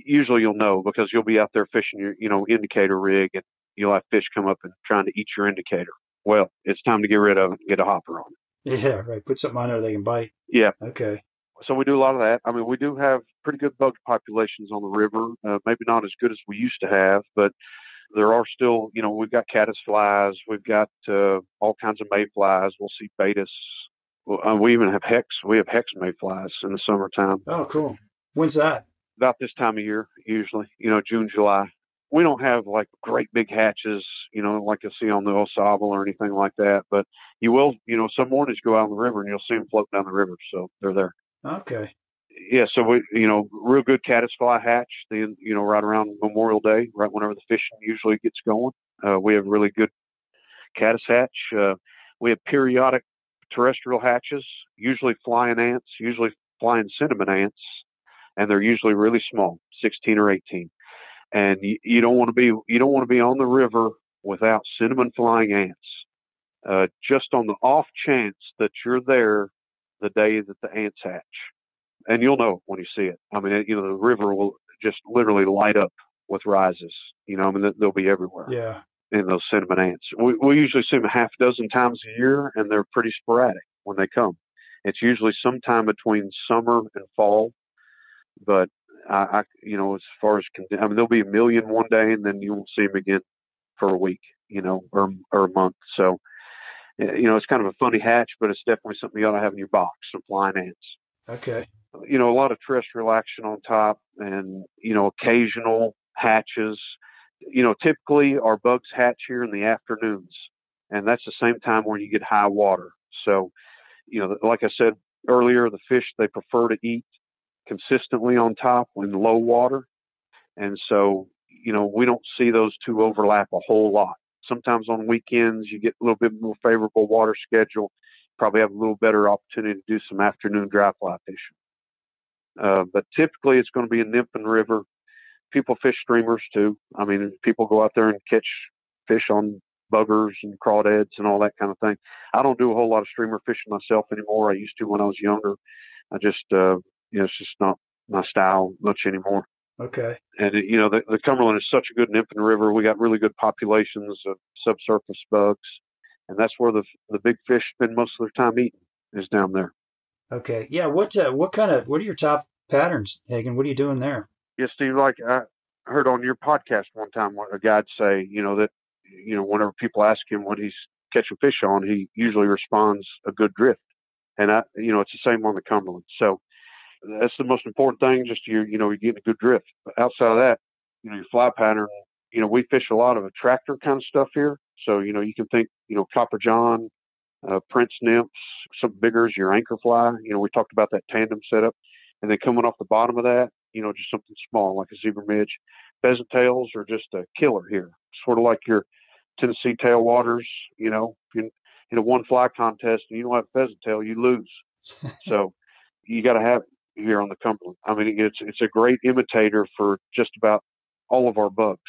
Usually you'll know because you'll be out there fishing your, you know, indicator rig, and you'll have fish come up and trying to eat your indicator. Well, it's time to get rid of it and get a hopper on it. Yeah, right. Put something on there they can bite. Yeah. Okay. So we do a lot of that. I mean, we do have pretty good bug populations on the river. Maybe not as good as we used to have, but there are still, you know, we've got caddis flies. We've got all kinds of mayflies. We'll see betas. We even have hex. We have hex mayflies in the summertime. Oh, cool. When's that? About this time of year, usually, you know, June, July. We don't have like great big hatches, you know, like you'll see on the Au Sable or anything like that. But you will, you know, some mornings go out on the river and you'll see them float down the river. So they're there. Okay. Yeah. So we, you know, real good caddis fly hatch, then, you know, right around Memorial Day, right whenever the fishing usually gets going. We have really good caddis hatch. We have periodic terrestrial hatches, usually flying ants, usually flying cinnamon ants, and they're usually really small, 16 or 18. And you don't want to be on the river without cinnamon flying ants. Just on the off chance that you're there the day that the ants hatch, and you'll know when you see it. I mean, the river will just literally light up with rises. I mean, they'll be everywhere. Yeah. And those cinnamon ants. We usually see them a half dozen times a year, and they're pretty sporadic when they come. It's usually sometime between summer and fall. But as far as there'll be a million one day, and then you won't see them again for a week, or a month. So, it's kind of a funny hatch, but it's definitely something you ought to have in your box, some flying ants. Okay. A lot of terrestrial action on top, and, occasional hatches. Typically our bugs hatch here in the afternoons, and that's the same time when you get high water. So, like I said earlier, the fish, they prefer to eat consistently on top when low water. And so, we don't see those two overlap a whole lot. Sometimes on weekends you get a little bit more favorable water schedule, probably have a little better opportunity to do some afternoon dry fly fishing. But typically it's going to be a nymph and river. People fish streamers too. I mean, people go out there and catch fish on buggers and crawdads and all that kind of thing. I don't do a whole lot of streamer fishing myself anymore. I used to when I was younger. I just, it's just not my style much anymore. Okay. And, the Cumberland is such a good nymph and river. We got really good populations of subsurface bugs. And that's where the big fish spend most of their time eating, is down there. Okay. Yeah. What are your top patterns, Hagan? What are you doing there? Yeah, Steve, like I heard on your podcast one time, a guy'd say, that, whenever people ask him what he's catching fish on, he usually responds a good drift. And it's the same on the Cumberland. So that's the most important thing. Just you're getting a good drift. But outside of that, your fly pattern, we fish a lot of attractor kind of stuff here. So, you can think, Copper John, Prince nymphs, some bigger is your anchor fly. We talked about that tandem setup. And then coming off the bottom of that, just something small like a zebra midge. Pheasant tails are just a killer here. Sort of like your Tennessee tailwaters. If you're in a one fly contest and you don't have a pheasant tail, you lose. So you got to have it here on the Cumberland. I mean, it's a great imitator for just about all of our bugs.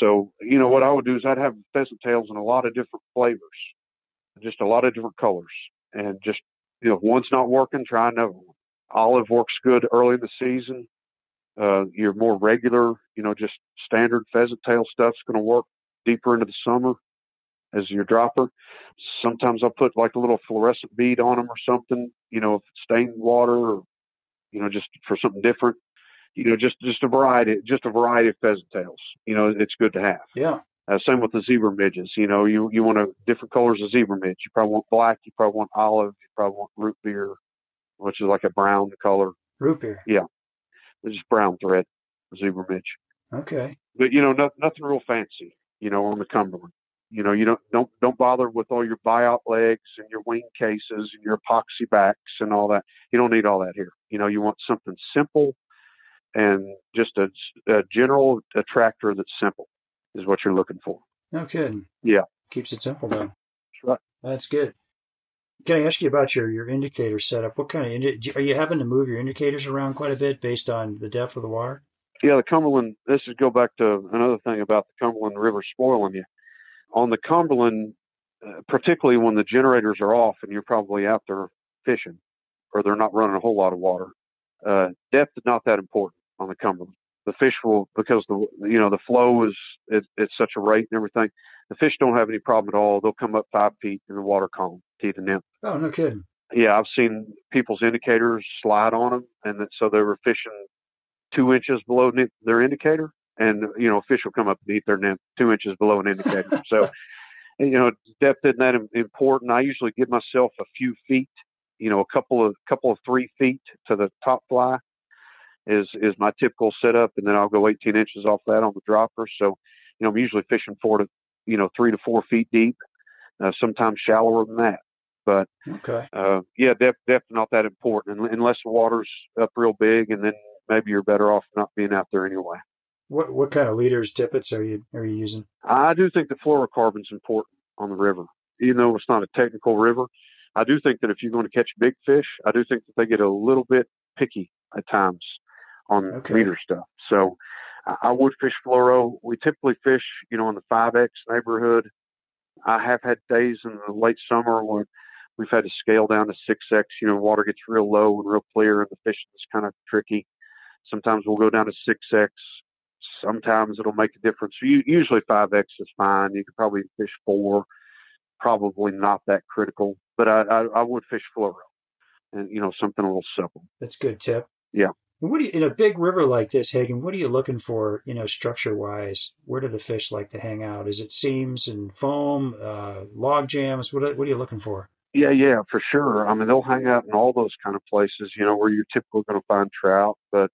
So, what I would do is I'd have pheasant tails in a lot of different flavors, just a lot of different colors. And just, if one's not working, try another one. Olive works good early in the season. Your more regular, just standard pheasant tail stuff's going to work deeper into the summer as your dropper. Sometimes I'll put like a little fluorescent bead on them or something, if it's stained water or, just for something different, just a variety of pheasant tails, it's good to have. Yeah. Same with the zebra midges. You want different colors of zebra midge. You probably want black. You probably want olive. You probably want root beer, which is like a brown color. Root beer. Yeah. It's just brown thread, zebra midge. Okay. But, nothing real fancy, on the Cumberland. You don't bother with all your buyout legs and your wing cases and your epoxy backs and all that. You don't need all that here. You want something simple and just a general attractor that's simple is what you're looking for. No kidding. Yeah. Keeps it simple, though. That's right. That's good. Can I ask you about your indicator setup? What kind of are you having to move your indicators around quite a bit based on the depth of the water? Yeah, the Cumberland. This is go back to another thing about the Cumberland River spoiling you. On the Cumberland, particularly when the generators are off and you're probably out there fishing, or they're not running a whole lot of water, depth is not that important on the Cumberland. The fish will, because the flow is at such a rate and everything. The fish don't have any problem at all. They'll come up 5 feet in the water column to eat a nymph. Oh, no kidding. Yeah, I've seen people's indicators slide on them, and so they were fishing 2 inches below their indicator, and fish will come up and eat their nymph 2 inches below an indicator. So, depth isn't that important. I usually give myself a few feet, a couple of 3 feet to the top fly is my typical setup, and then I'll go 18 inches off that on the dropper. So, I'm usually fishing 3 to 4 feet deep, sometimes shallower than that. But okay, depth not that important unless the water's up real big, and then maybe you're better off not being out there anyway. What kind of leaders, tippets are you using? I do think the fluorocarbon's important on the river, even though it's not a technical river. I do think that if you're going to catch big fish, I do think that they get a little bit picky at times on leader stuff. So I would fish fluoro. We typically fish, in the 5X neighborhood. I have had days in the late summer when We've had to scale down to 6X. Water gets real low and real clear, and the fishing is kind of tricky. Sometimes we'll go down to 6X. Sometimes it'll make a difference. Usually 5X is fine. You could probably fish 4. Probably not that critical, but I would fish fluoro and, something a little simple. That's a good tip. Yeah. And in a big river like this, Hagan, what are you looking for, structure wise? Where do the fish like to hang out? Is it seams and foam, log jams? What are you looking for? Yeah, for sure. I mean, they'll hang out in all those kind of places, where you're typically going to find trout, but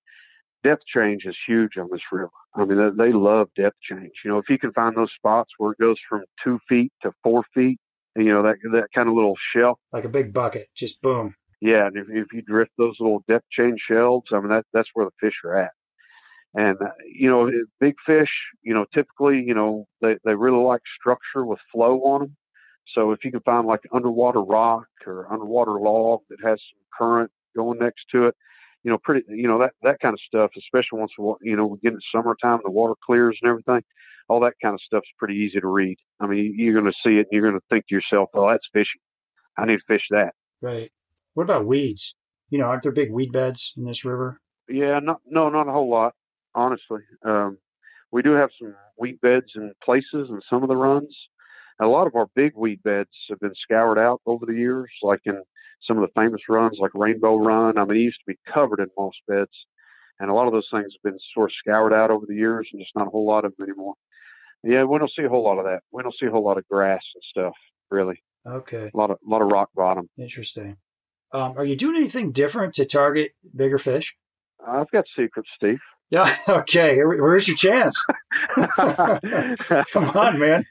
depth change is huge on this river. I mean, they love depth change. If you can find those spots where it goes from 2 feet to 4 feet, that kind of little shelf. Like a big bucket, just boom. Yeah, and if you drift those little depth change shelves, I mean, that's where the fish are at. And, big fish, typically, they really like structure with flow on them. So if you can find like underwater rock or underwater log that has some current going next to it, that kind of stuff, especially once, we get in summertime, the water clears and everything, all that kind of stuff's pretty easy to read. I mean, you're going to see it and you're going to think to yourself, oh, that's fishing. I need to fish that. Right. What about weeds? Aren't there big weed beds in this river? Yeah, not a whole lot, honestly. We do have some weed beds in places in some of the runs. A lot of our big weed beds have been scoured out over the years, like in some of the famous runs like Rainbow Run. I mean, it used to be covered in moss beds, and a lot of those things have been sort of scoured out over the years, and just not a whole lot of them anymore. Yeah, we don't see a whole lot of that. We don't see a whole lot of grass and stuff, really. Okay. A lot of rock bottom. Interesting. Are you doing anything different to target bigger fish? I've got secrets, Steve. Yeah. Okay. Where's your chance? Come on, man.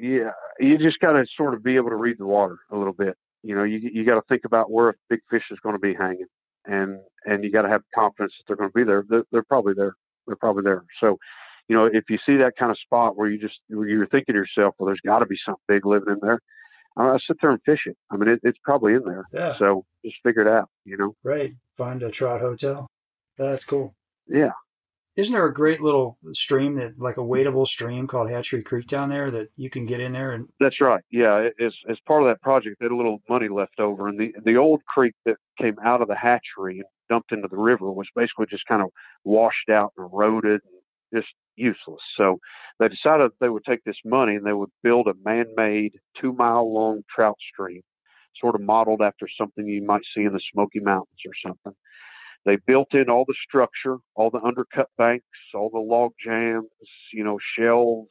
Yeah, you just got to sort of be able to read the water a little bit. You got to think about where a big fish is going to be hanging, and you got to have confidence that they're going to be there. They're probably there. They're probably there. So, if you see that kind of spot where you're thinking to yourself, well, there's got to be something big living in there, I sit there and fish it. I mean, it's probably in there. Yeah. So just figure it out. Right. Find a trout hotel. That's cool. Yeah. Isn't there a great little stream like a wadable stream called Hatchery Creek down there that you can get in there? And that's right. Yeah. As part of that project, they had a little money left over, and the old creek that came out of the hatchery and dumped into the river was basically just kind of washed out and eroded and just useless. So they decided they would take this money and they would build a man-made 2-mile-long trout stream, sort of modeled after something you might see in the Smoky Mountains or something. They built in all the structure, all the undercut banks, all the log jams, shelves.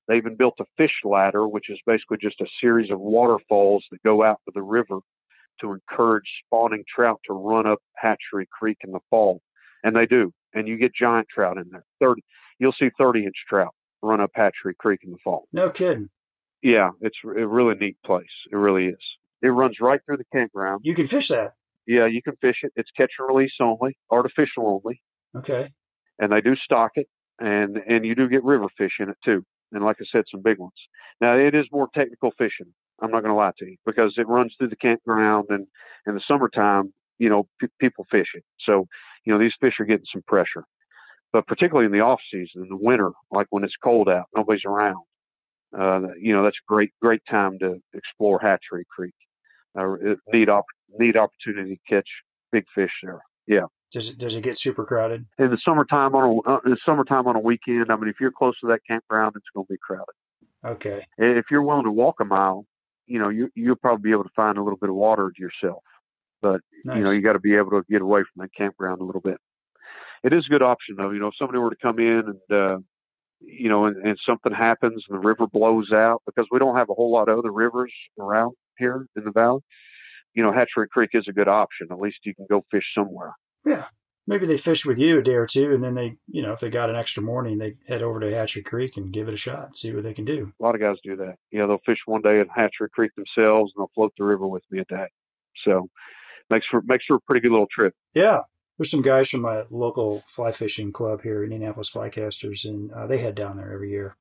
They even built a fish ladder, which is basically just a series of waterfalls that go out to the river to encourage spawning trout to run up Hatchery Creek in the fall. And they do. And you get giant trout in there. You'll see 30-inch trout run up Hatchery Creek in the fall. No kidding. Yeah, it's a really neat place. It really is. It runs right through the campground. You can fish that. Yeah, you can fish it. It's catch and release only, artificial only. Okay. And they do stock it, and you do get river fish in it too. And like I said, some big ones. Now, it is more technical fishing. I'm not going to lie to you, because it runs through the campground, and in the summertime, people fish it. So, these fish are getting some pressure. But particularly in the off season, in the winter, like when it's cold out, nobody's around. That's a great time to explore Hatchery Creek. Neat opportunity to catch big fish there. Yeah. Does it get super crowded? In the summertime on a weekend, I mean, if you're close to that campground, it's going to be crowded. Okay. If you're willing to walk a mile, you'll probably be able to find a little bit of water to yourself. But nice. You got to be able to get away from that campground a little bit. It is a good option though. If somebody were to come in and something happens and the river blows out, because we don't have a whole lot of other rivers around here in the valley, Hatchery Creek is a good option. At least you can go fish somewhere. Yeah. Maybe they fish with you a day or two, and then they, if they got an extra morning, they head over to Hatchery Creek and give it a shot, see what they can do. A lot of guys do that. Yeah, they'll fish one day at Hatchery Creek themselves, and they'll float the river with me a day. So makes for a pretty good little trip. Yeah. There's some guys from my local fly fishing club here, Indianapolis Flycasters, and they head down there every year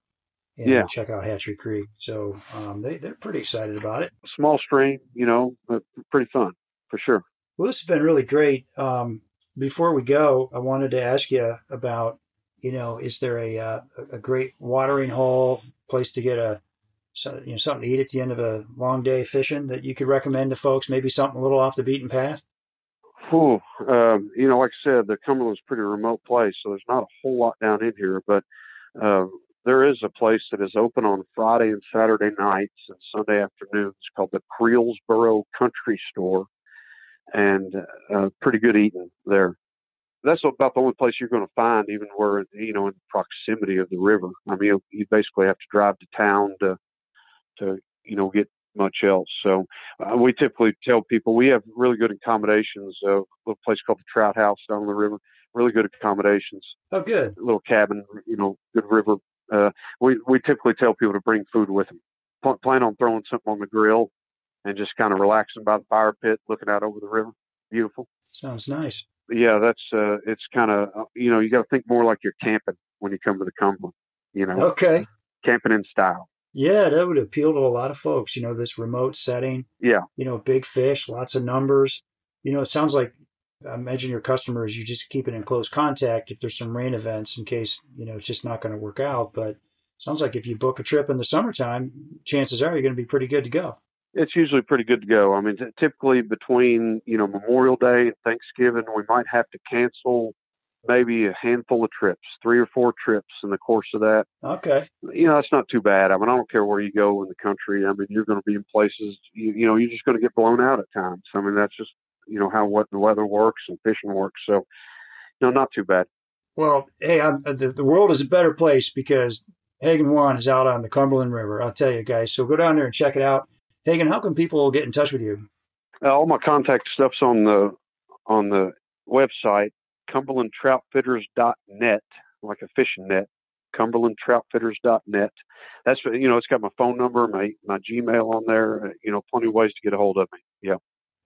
and check out Hatchery Creek. So they're pretty excited about it. A small stream, pretty fun for sure. Well, this has been really great. Before we go, I wanted to ask you about, is there a great watering hole, place to get a So, something to eat at the end of a long day fishing that you could recommend to folks? Maybe something a little off the beaten path? Like I said, the Cumberland's a pretty remote place, so there's not a whole lot down in here. But there is a place that is open on Friday and Saturday nights and Sunday afternoons called the Creelsboro Country Store, and pretty good eating there. That's about the only place you're going to find, even where, in proximity of the river. I mean, you basically have to drive to town to get much else. So we typically tell people we have really good accommodations. A little place called the Trout House down on the river, really good accommodations. Oh, good. A little cabin, good river. We typically tell people to bring food with them. Plan on throwing something on the grill and just kind of relaxing by the fire pit, looking out over the river. Beautiful. Sounds nice. Yeah, that's it's kind of you got to think more like you're camping when you come to the Cumberland. Okay. Camping in style. Yeah, that would appeal to a lot of folks. This remote setting. Yeah. Big fish, lots of numbers. It sounds like, I imagine your customers, you just keep it in close contact if there's some rain events in case it's just not going to work out. But it sounds like if you book a trip in the summertime, chances are you're going to be pretty good to go. It's usually pretty good to go. I mean, typically between, Memorial Day and Thanksgiving, we might have to cancel maybe a handful of trips, 3 or 4 trips in the course of that. Okay. That's not too bad. I mean, I don't care where you go in the country. I mean, you're going to be in places, you're just going to get blown out at times. I mean, that's just, what the weather works and fishing works. So, not too bad. Well, hey, the world is a better place because Hagan Wonn is out on the Cumberland River. I'll tell you guys. So go down there and check it out. Hagan, how can people get in touch with you? All my contact stuff's on the website, CumberlandTroutfitters.net, like a fishing net, CumberlandTroutfitters.net. That's, it's got my phone number, my Gmail on there, plenty of ways to get a hold of me. Yeah.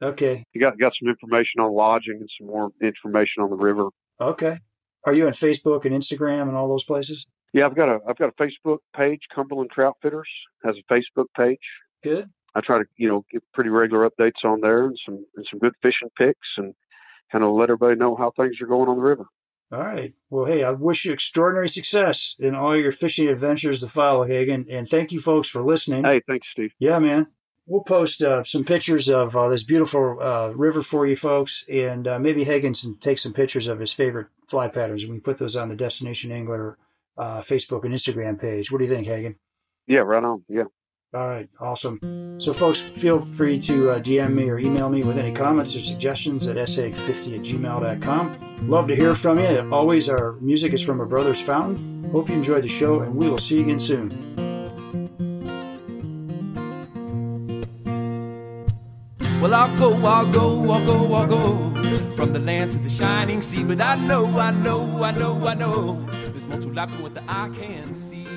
Okay. You got some information on lodging and some more information on the river. Okay. Are you on Facebook and Instagram and all those places? Yeah, I've got a Facebook page, Cumberland Troutfitters has a Facebook page. Good. I try to, get pretty regular updates on there and some good fishing pics and kind of let everybody know how things are going on the river. All right. Well, hey, I wish you extraordinary success in all your fishing adventures to follow, Hagan. And thank you, folks, for listening. Hey, thanks, Steve. Yeah, man. We'll post some pictures of this beautiful river for you folks. And maybe Hagan can take some pictures of his favorite fly patterns. And we put those on the Destination Angler Facebook and Instagram page. What do you think, Hagan? Yeah, right on. Yeah. All right. Awesome. So, folks, feel free to DM me or email me with any comments or suggestions at sag50@gmail.com. Love to hear from you. Always, our music is from a Brothers Fountain. Hope you enjoyed the show, and we will see you again soon. Well, I'll go from the land to the shining sea. But I know there's more to life than what the eye can see.